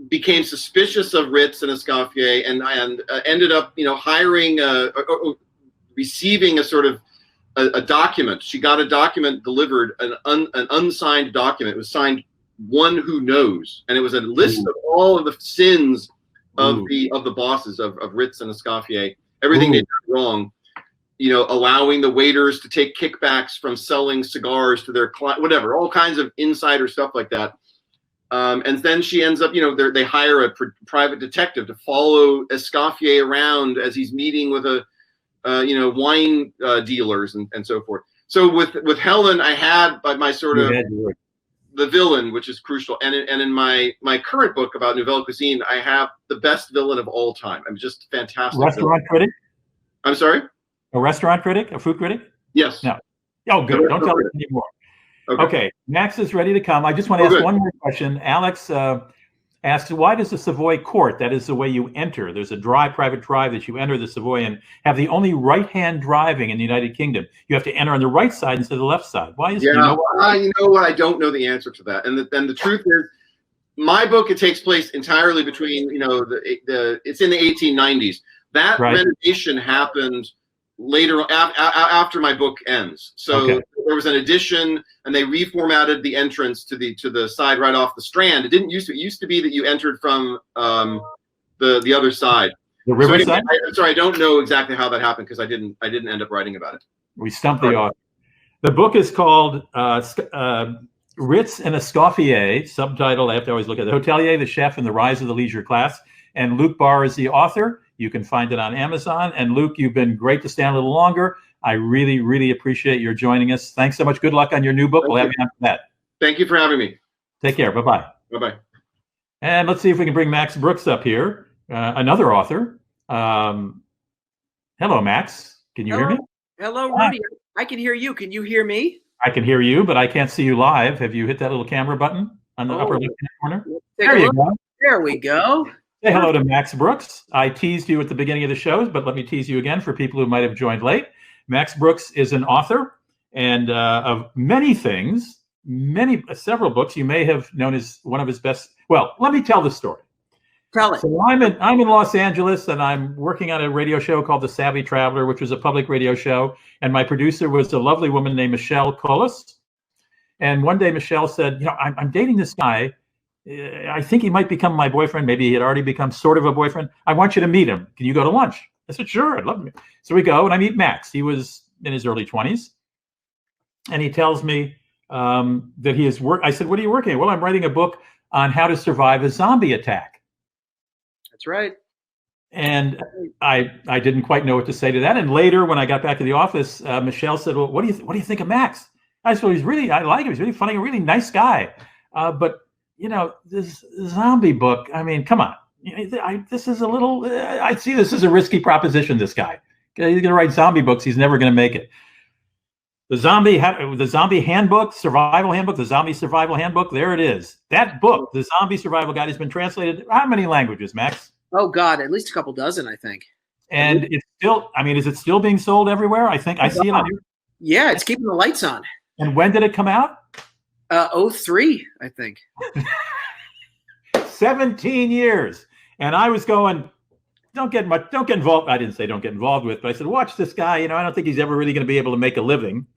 became suspicious of Ritz and Escoffier and ended up, hiring, receiving a sort of a document. She got a document delivered, an unsigned document. It was signed "One Who Knows," and it was a list of all of the sins of the bosses of Ritz and Escoffier, everything they did wrong, allowing the waiters to take kickbacks from selling cigars to their client, whatever, all kinds of insider stuff like that. And then she ends up, they hire a private detective to follow Escoffier around as he's meeting with wine dealers and so forth. So with Helen, I had my sort of the villain, which is crucial. And in my current book about Nouvelle Cuisine, I have the best villain of all time. I'm just fantastic. Restaurant critic? I'm sorry? A restaurant critic? A food critic? Yes. No. Oh, good. Don't tell us anymore. Okay. Max is ready to come. I just want to ask one more question. Alex asks, why does the Savoy Court, that is the way you enter, there's a private drive that you enter the Savoy and have the only right-hand driving in the United Kingdom. You have to enter on the right side instead of the left side. Why is it? You know what? I don't know the answer to that. And the truth is, my book, it takes place entirely between, it's in the 1890s. That renovation happened later after my book ends. So there was an addition, and they reformatted the entrance to the side right off the Strand. It used to be that you entered from the other side. The river side? I don't know exactly how that happened because I didn't end up writing about it. We stumped the author. The book is called Ritz and Escoffier, subtitle, I have to always look at the Hotelier, the Chef, and the Rise of the Leisure Class. And Luke Barr is the author. You can find it on Amazon. And Luke, you've been great to stay a little longer. I really, really appreciate your joining us. Thanks so much. Good luck on your new book. We'll have you on for that. Thank you for having me. Take care. Bye-bye. Bye-bye. And let's see if we can bring Max Brooks up here, another author. Hello, Max. Can you hear me? Hello, Rudy. I can hear you. Can you hear me? I can hear you, but I can't see you live. Have you hit that little camera button on the upper left-hand corner? There you go. There we go. Say hello to Max Brooks. I teased you at the beginning of the show, but let me tease you again for people who might have joined late. Max Brooks is an author and of many things, several books. You may have known as one of his best. Well, let me tell the story. Tell it. So I'm in Los Angeles, and I'm working on a radio show called The Savvy Traveler, which was a public radio show. And my producer was a lovely woman named Michelle Collis. And one day Michelle said, I'm dating this guy. I think he might become my boyfriend. Maybe he had already become sort of a boyfriend. I want you to meet him. Can you go to lunch? I said, sure, I'd love to. So we go, and I meet Max. He was in his early 20s. And he tells me that he is I said, what are you working on? Well, I'm writing a book on how to survive a zombie attack. That's right. And I didn't quite know what to say to that. And later, when I got back to the office, Michelle said, well, what do you think of Max? I said, well, I like him. He's really funny, a really nice guy. But this zombie book, I mean, come on. This is a little, I see this as a risky proposition, this guy. He's going to write zombie books. He's never going to make it. The zombie handbook, survival handbook, the zombie survival handbook, there it is. That book, the zombie survival guide, has been translated how many languages, Max? Oh, God, at least a couple dozen, I think. And it's still, is it still being sold everywhere? I think I see it on here. Yeah, it's keeping the lights on. And when did it come out? 2003, I think. 17 years. And I was going, don't get involved. I didn't say don't get involved with, but I said, watch this guy. I don't think he's ever really going to be able to make a living.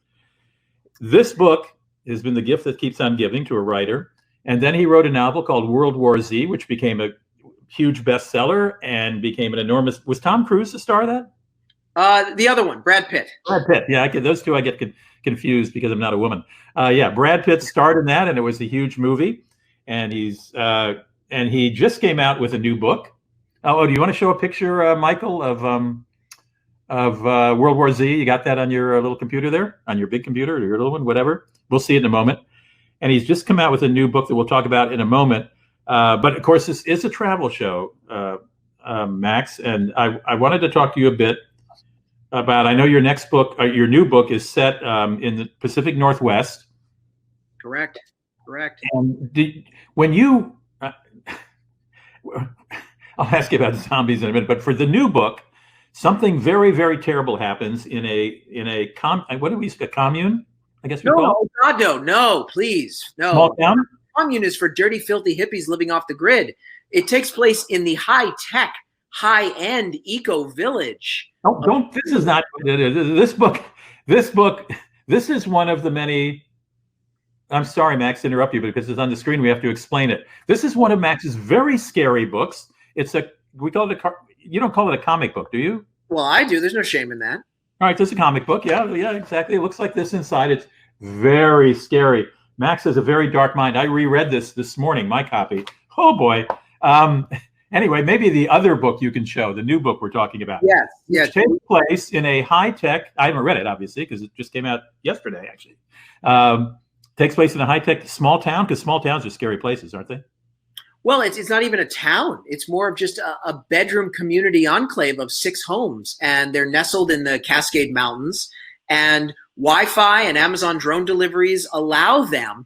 This book has been the gift that keeps on giving to a writer. And then he wrote a novel called World War Z, which became a huge bestseller and became an enormous. Was Tom Cruise the star of that? The other one, Brad Pitt. Brad Pitt. Yeah, those two I get confused because I'm not a woman. Brad Pitt starred in that, and it was a huge movie. And he just came out with a new book. Oh, do you want to show a picture, Michael, of World War Z? You got that on your little computer there, on your big computer, or your little one, whatever. We'll see it in a moment. And he's just come out with a new book that we'll talk about in a moment. But of course, this is a travel show, Max. And I wanted to talk to you a bit about. I know your next book, your new book, is set in the Pacific Northwest. Correct. And when you, I'll ask you about zombies in a minute. But for the new book, something very, very terrible happens in a commune? I guess we call it. Oh God, no, please, no. Small town? Commune is for dirty, filthy hippies living off the grid. It takes place in the high-tech, high-end eco village. This is not this book. This is one of the many. I'm sorry, Max, to interrupt you, but because it's on the screen, we have to explain it. This is one of Max's very scary books. We call it you don't call it a comic book, do you? Well, I do. There's no shame in that. All right, there's a comic book. Yeah, exactly. It looks like this inside. It's very scary. Max has a very dark mind. I reread this morning, my copy. Oh boy. Anyway, maybe the other book you can show, the new book we're talking about. Yes. Which takes place in a high-tech, I haven't read it, obviously, because it just came out yesterday, actually. Takes place in a high-tech small town, because small towns are scary places, aren't they? Well, it's not even a town. It's more of just a bedroom community enclave of 6 homes, and they're nestled in the Cascade Mountains. And Wi-Fi and Amazon drone deliveries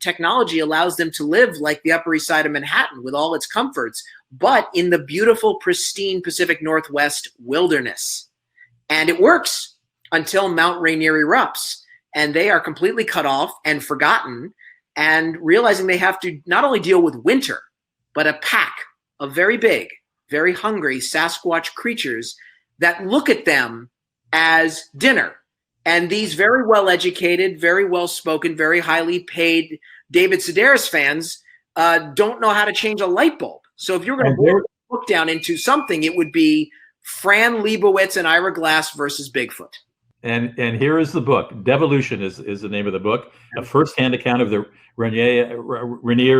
technology allows them to live like the Upper East Side of Manhattan with all its comforts, but in the beautiful, pristine Pacific Northwest wilderness. And it works until Mount Rainier erupts, and they are completely cut off and forgotten, and realizing they have to not only deal with winter, but a pack of very big, very hungry Sasquatch creatures that look at them as dinner. And these very well-educated, very well-spoken, very highly paid David Sedaris fans don't know how to change a light bulb. So if you're going to boil the book down into something, it would be Fran Lebowitz and Ira Glass versus Bigfoot. And here is the book. Devolution is the name of the book, a first-hand account of the Rainier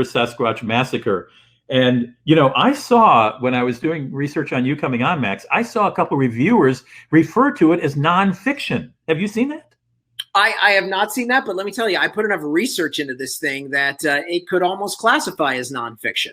Sasquatch Massacre. And, I saw, when I was doing research on you coming on, Max, I saw a couple reviewers refer to it as nonfiction. Have you seen that? I have not seen that, but let me tell you, I put enough research into this thing that it could almost classify as nonfiction.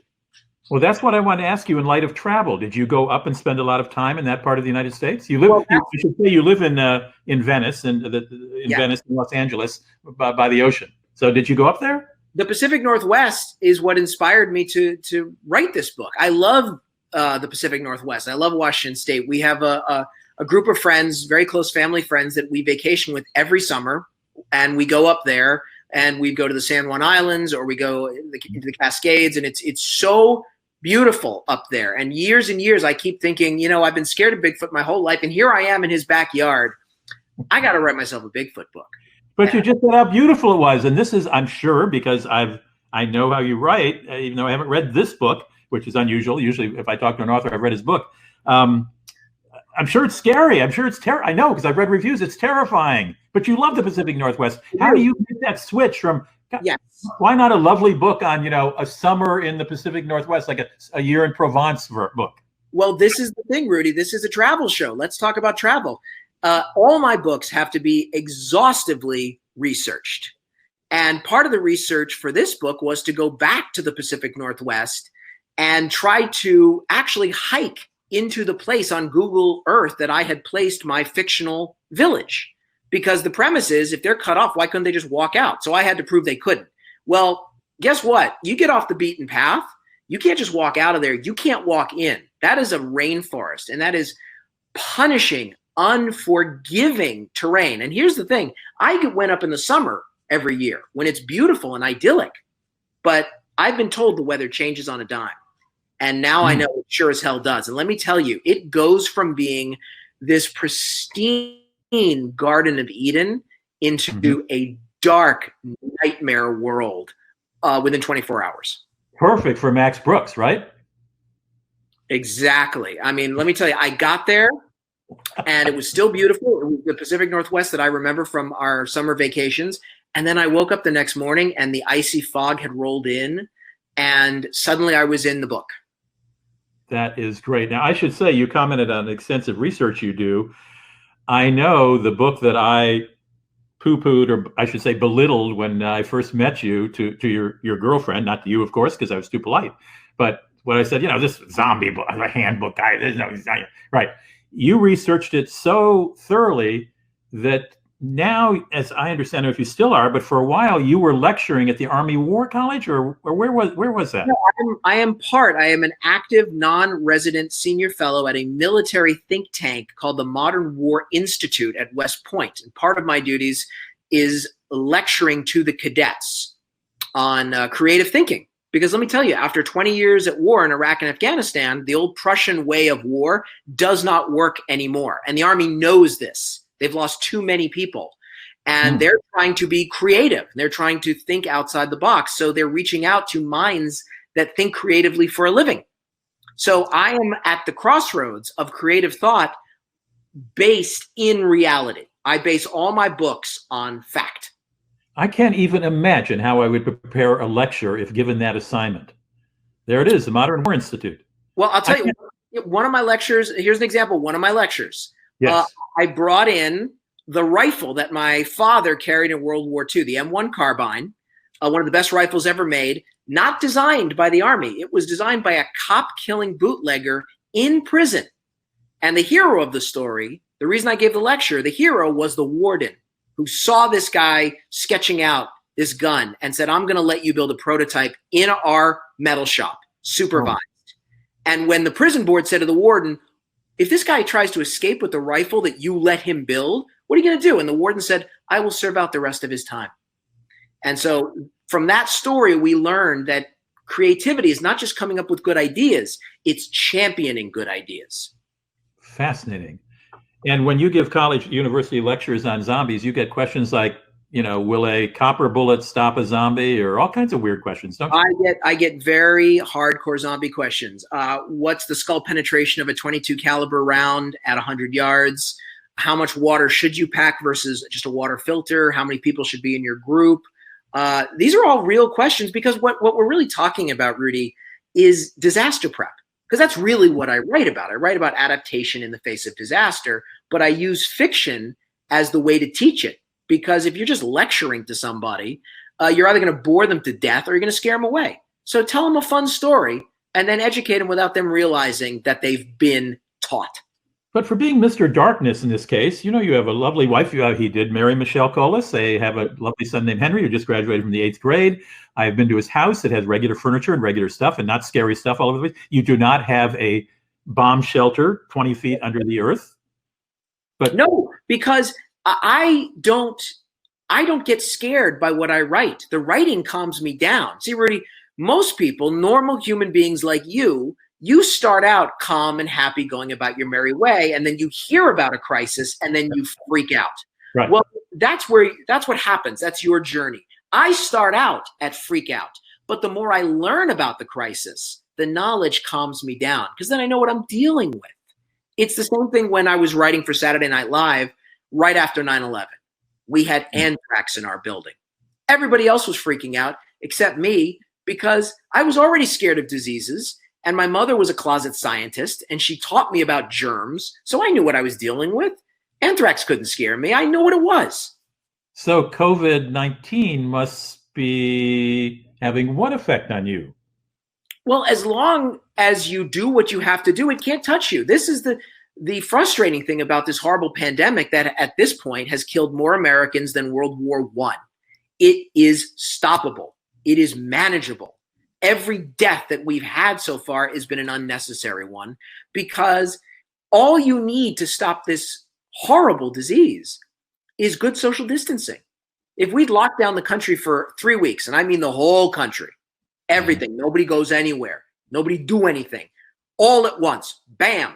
Well, that's what I want to ask you in light of travel. Did you go up and spend a lot of time in that part of the United States? You live, you should say you live in Venice, Venice, in Los Angeles, by the ocean. So did you go up there? The Pacific Northwest is what inspired me to write this book. I love the Pacific Northwest. I love Washington State. We have a group of friends, very close family friends that we vacation with every summer, and we go up there and we go to the San Juan Islands or we go into the Cascades, and it's so beautiful up there. And years I keep thinking, I've been scared of Bigfoot my whole life, and here I am in his backyard. I got to write myself a Bigfoot book. But you just said how beautiful it was. And this is, I'm sure, because I know how you write, even though I haven't read this book, which is unusual. Usually if I talk to an author, I've read his book. I'm sure it's scary. I'm sure it's I know, because I've read reviews. It's terrifying. But you love the Pacific Northwest. How do you make that switch from, why not a lovely book on, a summer in the Pacific Northwest, like a year in Provence book? Well, this is the thing, Rudy. This is a travel show. Let's talk about travel. All my books have to be exhaustively researched. And part of the research for this book was to go back to the Pacific Northwest and try to actually hike into the place on Google Earth that I had placed my fictional village. Because the premise is, if they're cut off, why couldn't they just walk out? So I had to prove they couldn't. Well, guess what? You get off the beaten path. You can't just walk out of there. You can't walk in. That is a rainforest, and that is punishing, unforgiving terrain. And here's the thing. I went up in the summer every year when it's beautiful and idyllic. But I've been told the weather changes on a dime. And now I know it sure as hell does. And let me tell you, it goes from being this pristine Garden of Eden into a dark nightmare world within 24 hours. Perfect for Max Brooks, right? Exactly. I mean, let me tell you, I got there and it was still beautiful. It was the Pacific Northwest that I remember from our summer vacations. And then I woke up the next morning and the icy fog had rolled in, and suddenly I was in the book. That is great. Now, I should say, you commented on extensive research you do. I know the book that I poo-pooed, or I should say belittled, when I first met you to your girlfriend, not to you, of course, because I was too polite. But when I said, this zombie book, a handbook guy, right. You researched it so thoroughly that now, as I understand it, if you still are, but for a while you were lecturing at the Army War College, or where was that? No, I am an active non-resident senior fellow at a military think tank called the Modern War Institute at West Point. And part of my duties is lecturing to the cadets on creative thinking. Because let me tell you, after 20 years at war in Iraq and Afghanistan, the old Prussian way of war does not work anymore. And the Army knows this. They've lost too many people, and they're trying to be creative. They're trying to think outside the box. So they're reaching out to minds that think creatively for a living. So I am at the crossroads of creative thought based in reality. I base all my books on fact. I can't even imagine how I would prepare a lecture if given that assignment. There it is, the Modern War Institute. Well, I'll tell you, one of my lectures, here's an example, one of my lectures. Yes. I brought in the rifle that my father carried in World War II, the M1 carbine, one of the best rifles ever made, not designed by the Army. It was designed by a cop-killing bootlegger in prison. And the hero of the story, the reason I gave the lecture, the hero was the warden who saw this guy sketching out this gun and said, I'm going to let you build a prototype in our metal shop, supervised. And when the prison board said to the warden, if this guy tries to escape with the rifle that you let him build, what are you going to do? And the warden said, I will serve out the rest of his time. And so from that story, we learned that creativity is not just coming up with good ideas, it's championing good ideas. Fascinating. And when you give college, university lectures on zombies, you get questions like, will a copper bullet stop a zombie, or all kinds of weird questions, don't you? I get very hardcore zombie questions. What's the skull penetration of a .22 caliber round at 100 yards? How much water should you pack versus just a water filter? How many people should be in your group? These are all real questions, because what we're really talking about, Rudy, is disaster prep. Because that's really what I write about. I write about adaptation in the face of disaster, but I use fiction as the way to teach it. Because if you're just lecturing to somebody, you're either going to bore them to death or you're going to scare them away. So tell them a fun story and then educate them without them realizing that they've been taught. But for being Mr. Darkness in this case, you have a lovely wife. He did marry Michelle Colas. They have a lovely son named Henry who just graduated from the 8th grade. I have been to his house. It has regular furniture and regular stuff and not scary stuff all over the place. You do not have a bomb shelter 20 feet under the earth. But no, because I don't get scared by what I write. The writing calms me down. See, Rudy, most people, normal human beings like you start out calm and happy going about your merry way, and then you hear about a crisis and then you freak out. Right. Well, that's what happens. That's your journey. I start out at freak out, but the more I learn about the crisis, the knowledge calms me down, because then I know what I'm dealing with. It's the same thing when I was writing for Saturday Night Live right after 9/11. We had anthrax in our building. Everybody else was freaking out except me, because I was already scared of diseases. And my mother was a closet scientist, and she taught me about germs. So I knew what I was dealing with. Anthrax couldn't scare me. I knew what it was. So COVID-19 must be having what effect on you? Well, as long as you do what you have to do, it can't touch you. This is the frustrating thing about this horrible pandemic that at this point has killed more Americans than World War I. It is stoppable. It is manageable. Every death that we've had so far has been an unnecessary one, because all you need to stop this horrible disease is good social distancing. If we'd locked down the country for 3 weeks, and I mean the whole country, everything, nobody goes anywhere, nobody do anything, all at once, bam,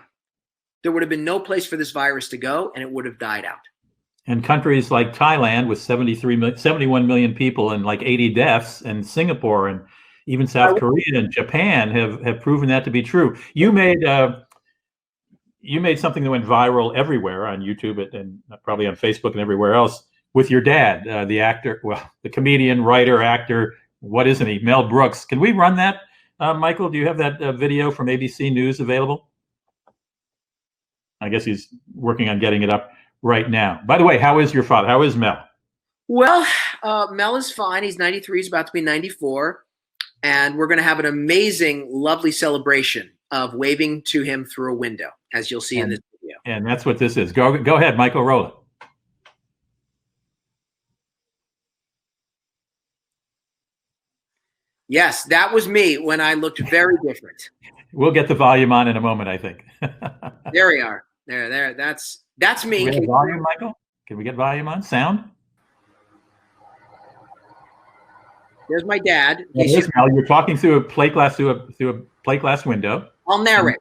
there would have been no place for this virus to go, and it would have died out. And countries like Thailand with 71 million people and like 80 deaths, and Singapore and even South Korea and Japan have proven that to be true. You made something that went viral everywhere on YouTube and probably on Facebook and everywhere else with your dad, the actor, the comedian, writer, actor. What isn't he? Mel Brooks. Can we run that, Michael? Do you have that video from ABC News available? I guess he's working on getting it up right now. By the way, how is your father? How is Mel? Well, Mel is fine. He's 93. He's about to be 94. And we're going to have an amazing, lovely celebration of waving to him through a window, as you'll see in this video. And that's what this is. Go ahead, Michael, roll it. Yes, that was me when I looked very different. We'll get the volume on in a moment, I think. There we are. There. That's me. Can we get volume, Michael? Can we get volume on? Sound? There's my dad. You're talking through a plate glass window. I'll narrate.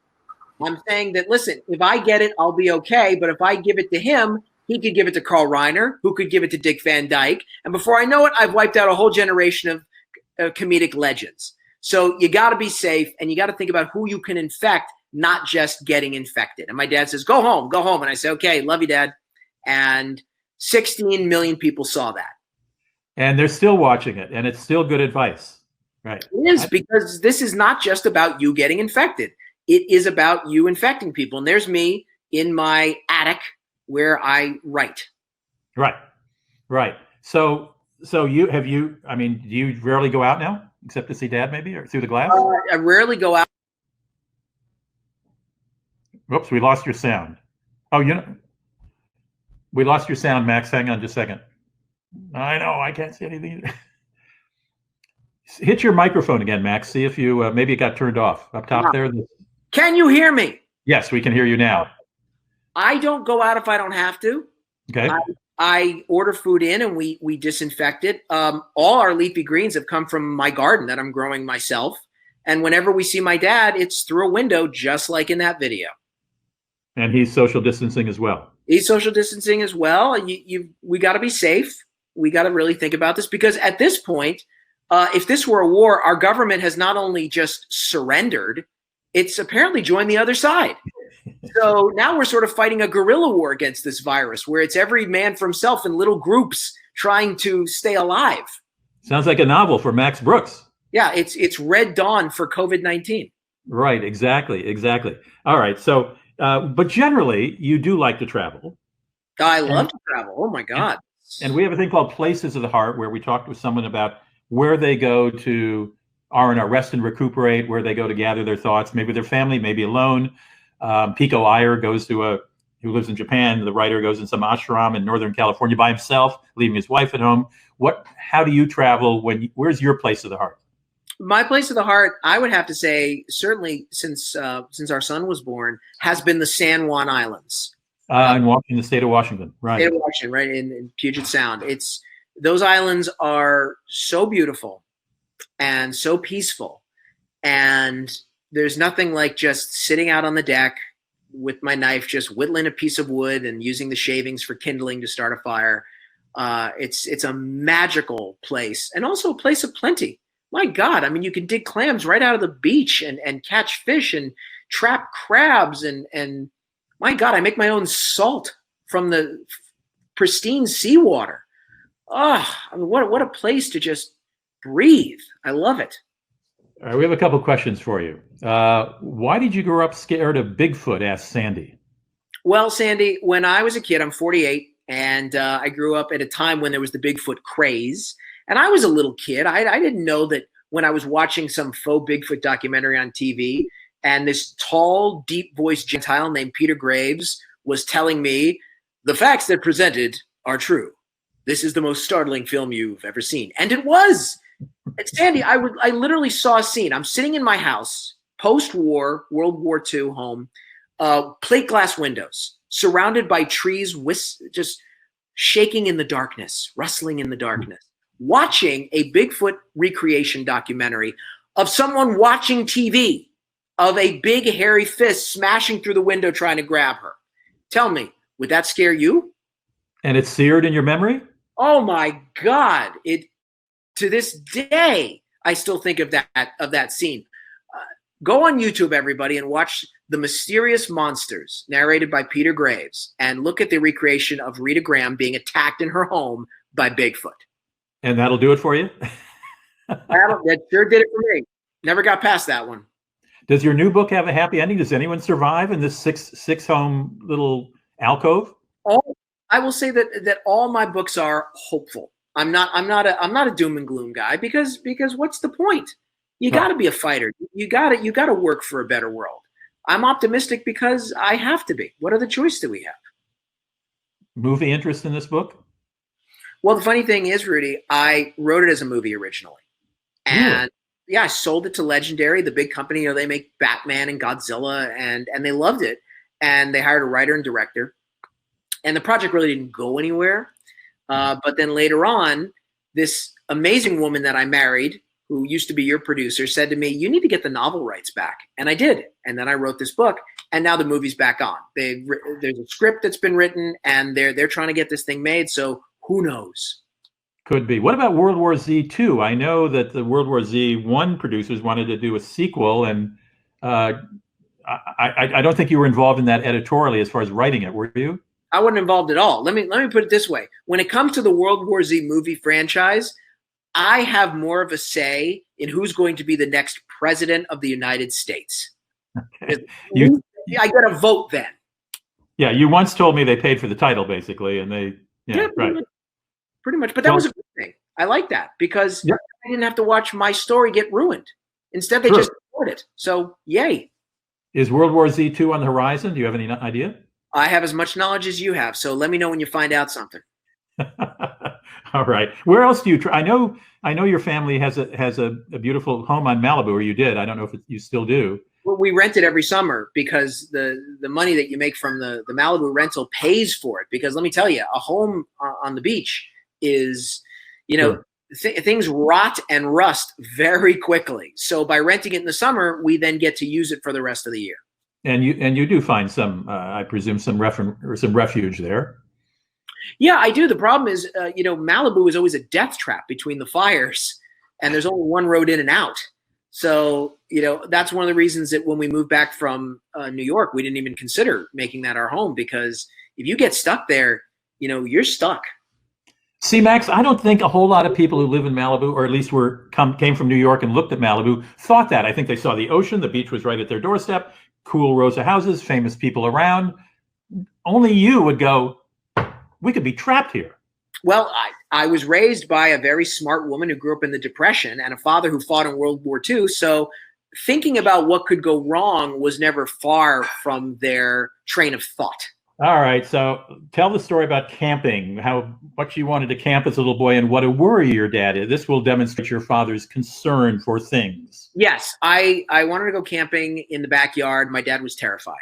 I'm saying that, listen, if I get it, I'll be okay. But if I give it to him, he could give it to Carl Reiner, who could give it to Dick Van Dyke. And before I know it, I've wiped out a whole generation of comedic legends. So you got to be safe, and you got to think about who you can infect, not just getting infected. And my dad says, go home. And I say, okay, love you, Dad. And 16 million people saw that. And they're still watching it, and it's still good advice. Right. It is, because this is not just about you getting infected. It is about you infecting people. And there's me in my attic where I write. Right. Right. So you have you, I mean, do you rarely go out now except to see Dad maybe, or through the glass? I rarely go out. Whoops, we lost your sound. Oh, we lost your sound, Max. Hang on just a second. I know, I can't see anything either. Hit your microphone again, Max. See if you, maybe it got turned off up top there. Can you hear me? Yes, we can hear you now. I don't go out if I don't have to. Okay. I order food in and we disinfect it. All our leafy greens have come from my garden that I'm growing myself. And whenever we see my dad, it's through a window, just like in that video. And he's social distancing as well. He's social distancing as well. We got to be safe. We got to really think about this, because at this point, if this were a war, our government has not only just surrendered, it's apparently joined the other side. So now we're sort of fighting a guerrilla war against this virus, where it's every man for himself in little groups trying to stay alive. Sounds like a novel for Max Brooks. Yeah, it's Red Dawn for COVID-19. Right, exactly. All right, so, but generally, you do like to travel. I love to travel. Oh, my God. And we have a thing called Places of the Heart, where we talk with someone about where they go to R&R, rest and recuperate, where they go to gather their thoughts, maybe their family, maybe alone. Pico Iyer goes to who lives in Japan. The writer goes in some ashram in Northern California by himself, leaving his wife at home. How do you travel? Where's your place of the heart? My place of the heart, I would have to say, certainly since our son was born, has been the San Juan Islands. In the state of Washington, right? State of Washington, right, in Puget Sound. Those islands are so beautiful and so peaceful, and there's nothing like just sitting out on the deck with my knife, just whittling a piece of wood and using the shavings for kindling to start a fire. It's a magical place, and also a place of plenty. My God, I mean, you can dig clams right out of the beach and catch fish and trap crabs and my God, I make my own salt from the pristine seawater. Oh, I mean, what a place to just breathe. I love it. All right, we have a couple questions for you. Why did you grow up scared of Bigfoot? Asked Sandy. Well, Sandy, when I was a kid, I'm 48, and I grew up at a time when there was the Bigfoot craze. And I was a little kid. I didn't know that when I was watching some faux Bigfoot documentary on TV, and this tall, deep-voiced Gentile named Peter Graves was telling me, the facts that presented are true. This is the most startling film you've ever seen. And it was. And Sandy, I literally saw a scene. I'm sitting in my house, post-war, World War II home, plate glass windows, surrounded by trees, just shaking in the darkness, rustling in the darkness, watching a Bigfoot recreation documentary of someone watching TV, of a big hairy fist smashing through the window trying to grab her. Tell me, would that scare you? And it's seared in your memory? Oh my God. To this day, I still think of that scene. Go on YouTube, everybody, and watch The Mysterious Monsters, narrated by Peter Graves, and look at the recreation of Rita Graham being attacked in her home by Bigfoot. And that'll do it for you? That sure did it for me. Never got past that one. Does your new book have a happy ending? Does anyone survive in this six home little alcove? I will say that all my books are hopeful. I'm not a doom and gloom guy, because what's the point? You got to be a fighter. You got to work for a better world. I'm optimistic because I have to be. What other choice do we have? Movie interest in this book? Well, the funny thing is, Rudy, I wrote it as a movie originally, and I sold it to Legendary, the big company. They make Batman and Godzilla, and they loved it, and they hired a writer and director, and the project really didn't go anywhere. But then later on, this amazing woman that I married, who used to be your producer, said to me, you need to get the novel rights back. And I did. And then I wrote this book, and now the movie's back on. There's a script that's been written, and they're trying to get this thing made. So who knows? Could be. What about World War Z 2? I know that the World War Z 1 producers wanted to do a sequel, and I don't think you were involved in that editorially as far as writing it, were you? I wasn't involved at all. Let me put it this way. When it comes to the World War Z movie franchise, I have more of a say in who's going to be the next president of the United States. Okay. I get a vote then. Yeah, you once told me they paid for the title, basically, and they, right. Pretty much. But that was a good thing. I like that because I didn't have to watch my story get ruined. Instead, they just ignored it. So, yay. Is World War Z 2 on the horizon? Do you have any idea? I have as much knowledge as you have. So let me know when you find out something. All right. Where else do you I know your family has a beautiful home on Malibu, or you did. I don't know if you still do. Well, we rent it every summer because the money that you make from the Malibu rental pays for it. Because let me tell you, a home on the beach is, things rot and rust very quickly. So by renting it in the summer, we then get to use it for the rest of the year. And you do find some, I presume, some refuge there. Yeah, I do. The problem is, Malibu is always a death trap between the fires, and there's only one road in and out. So, that's one of the reasons that when we moved back from New York, we didn't even consider making that our home, because if you get stuck there, you're stuck. See, Max, I don't think a whole lot of people who live in Malibu, or at least came from New York and looked at Malibu, thought that. I think they saw the ocean, the beach was right at their doorstep, cool rows of houses, famous people around. Only you would go, we could be trapped here. Well, I was raised by a very smart woman who grew up in the Depression and a father who fought in World War II. So thinking about what could go wrong was never far from their train of thought. All right. So tell the story about camping, what you wanted to camp as a little boy and what a worry your dad is. This will demonstrate your father's concern for things. Yes. I wanted to go camping in the backyard. My dad was terrified.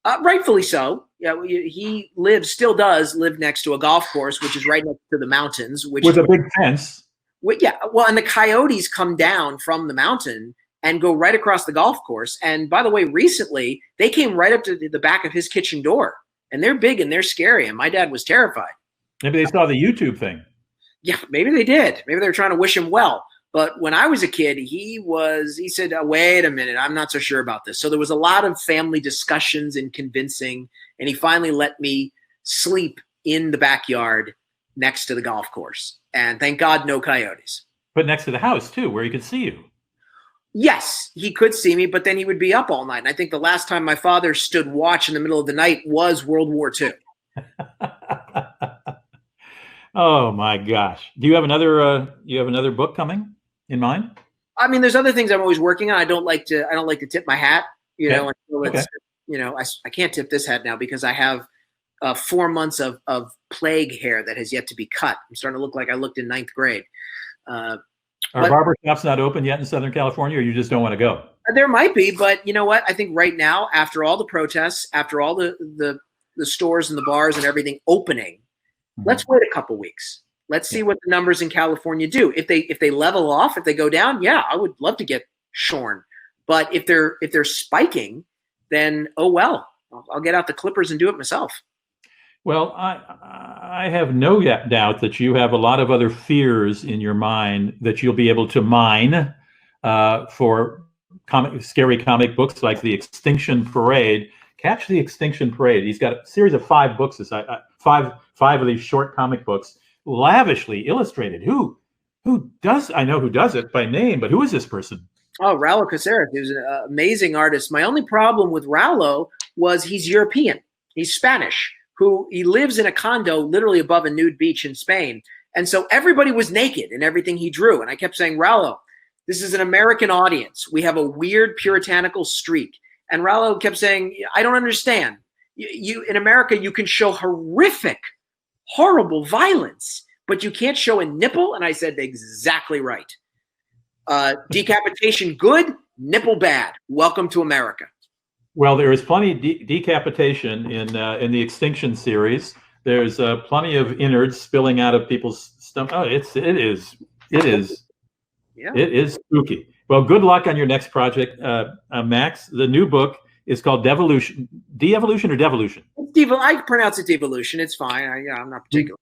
Rightfully so. Yeah, he still does live next to a golf course, which is right next to the mountains. With a big fence. And the coyotes come down from the mountain and go right across the golf course. And by the way, recently, they came right up to the back of his kitchen door. And they're big and they're scary. And my dad was terrified. Maybe they saw the YouTube thing. Yeah, maybe they did. Maybe they were trying to wish him well. But when I was a kid, he said, wait a minute, I'm not so sure about this. So there was a lot of family discussions and convincing, and he finally let me sleep in the backyard next to the golf course. And thank God, no coyotes. But next to the house, too, where he could see you. Yes, he could see me, but then he would be up all night. And I think the last time my father stood watch in the middle of the night was World War II. Oh, my gosh. Do you have another book coming in mind? I mean, there's other things I'm always working on. I don't like to tip my hat, until it's, I can't tip this hat now because I have 4 months of plague hair that has yet to be cut. I'm starting to look like I looked in 9th grade. Are barber shops not open yet in Southern California, or you just don't want to go? There might be, but you know what? I think right now, after all the protests, after all the stores and the bars and everything opening, let's wait a couple weeks. Let's see what the numbers in California do. If they level off, if they go down, yeah, I would love to get shorn. But if they're spiking, then oh well, I'll get out the clippers and do it myself. Well, I have no doubt that you have a lot of other fears in your mind that you'll be able to mine for scary comic books like the Extinction Parade. Catch the Extinction Parade. He's got a series of 5 books, five of these short comic books, lavishly illustrated. I know who does it by name, but who is this person? Oh, Raulo Caceres. He was an amazing artist. My only problem with Raulo was he's European. He's Spanish. He lives in a condo literally above a nude beach in Spain. And so everybody was naked in everything he drew. And I kept saying, Raulo, this is an American audience. We have a weird puritanical streak. And Raulo kept saying, I don't understand. You in America, you can show horrific, horrible violence, but you can't show a nipple. And I said, exactly right. Decapitation good, nipple bad. Welcome to America. Well, there is plenty of decapitation in the Extinction series. There's plenty of innards spilling out of people's stomach. Oh, it is spooky. Well, good luck on your next project, Max. The new book is called Devolution. De-evolution or devolution? I pronounce it devolution. It's fine. I'm not particular.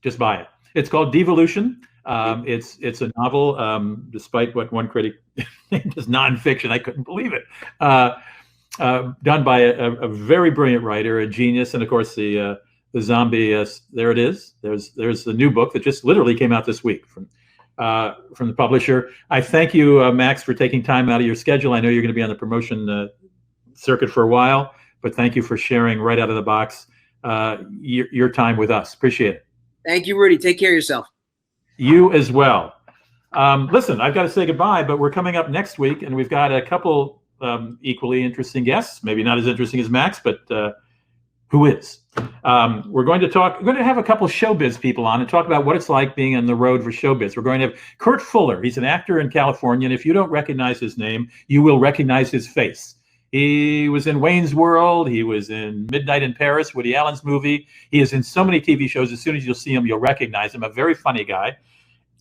Just buy it. It's called Devolution. It's a novel, despite what one critic named as nonfiction. I couldn't believe it. done by a very brilliant writer, a genius, and of course the zombie. There it is. There's the new book that just literally came out this week from the publisher. I thank you, Max, for taking time out of your schedule. I know you're going to be on the promotion circuit for a while, but thank you for sharing right out of the box your time with us. Appreciate it. Thank you, Rudy. Take care of yourself. You as well. Listen, I've got to say goodbye, but we're coming up next week, and we've got a couple equally interesting guests. Maybe not as interesting as Max, but who is? We're going to have a couple of showbiz people on and talk about what it's like being on the road for showbiz. We're going to have Kurt Fuller. He's an actor in California, and if you don't recognize his name, you will recognize his face. He was in Wayne's World. He was in Midnight in Paris, Woody Allen's movie. He is in so many TV shows. As soon as you'll see him, you'll recognize him. A very funny guy.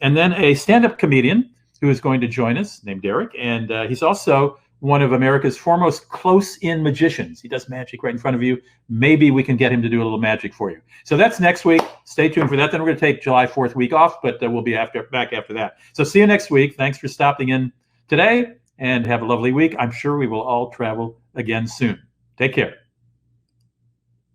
And then a stand-up comedian who is going to join us, named Derek. And he's also one of America's foremost close-in magicians. He does magic right in front of you. Maybe we can get him to do a little magic for you. So that's next week. Stay tuned for that. Then we're going to take July 4th week off, but we'll be back after that. So see you next week. Thanks for stopping in today, and have a lovely week. I'm sure we will all travel again soon. Take care.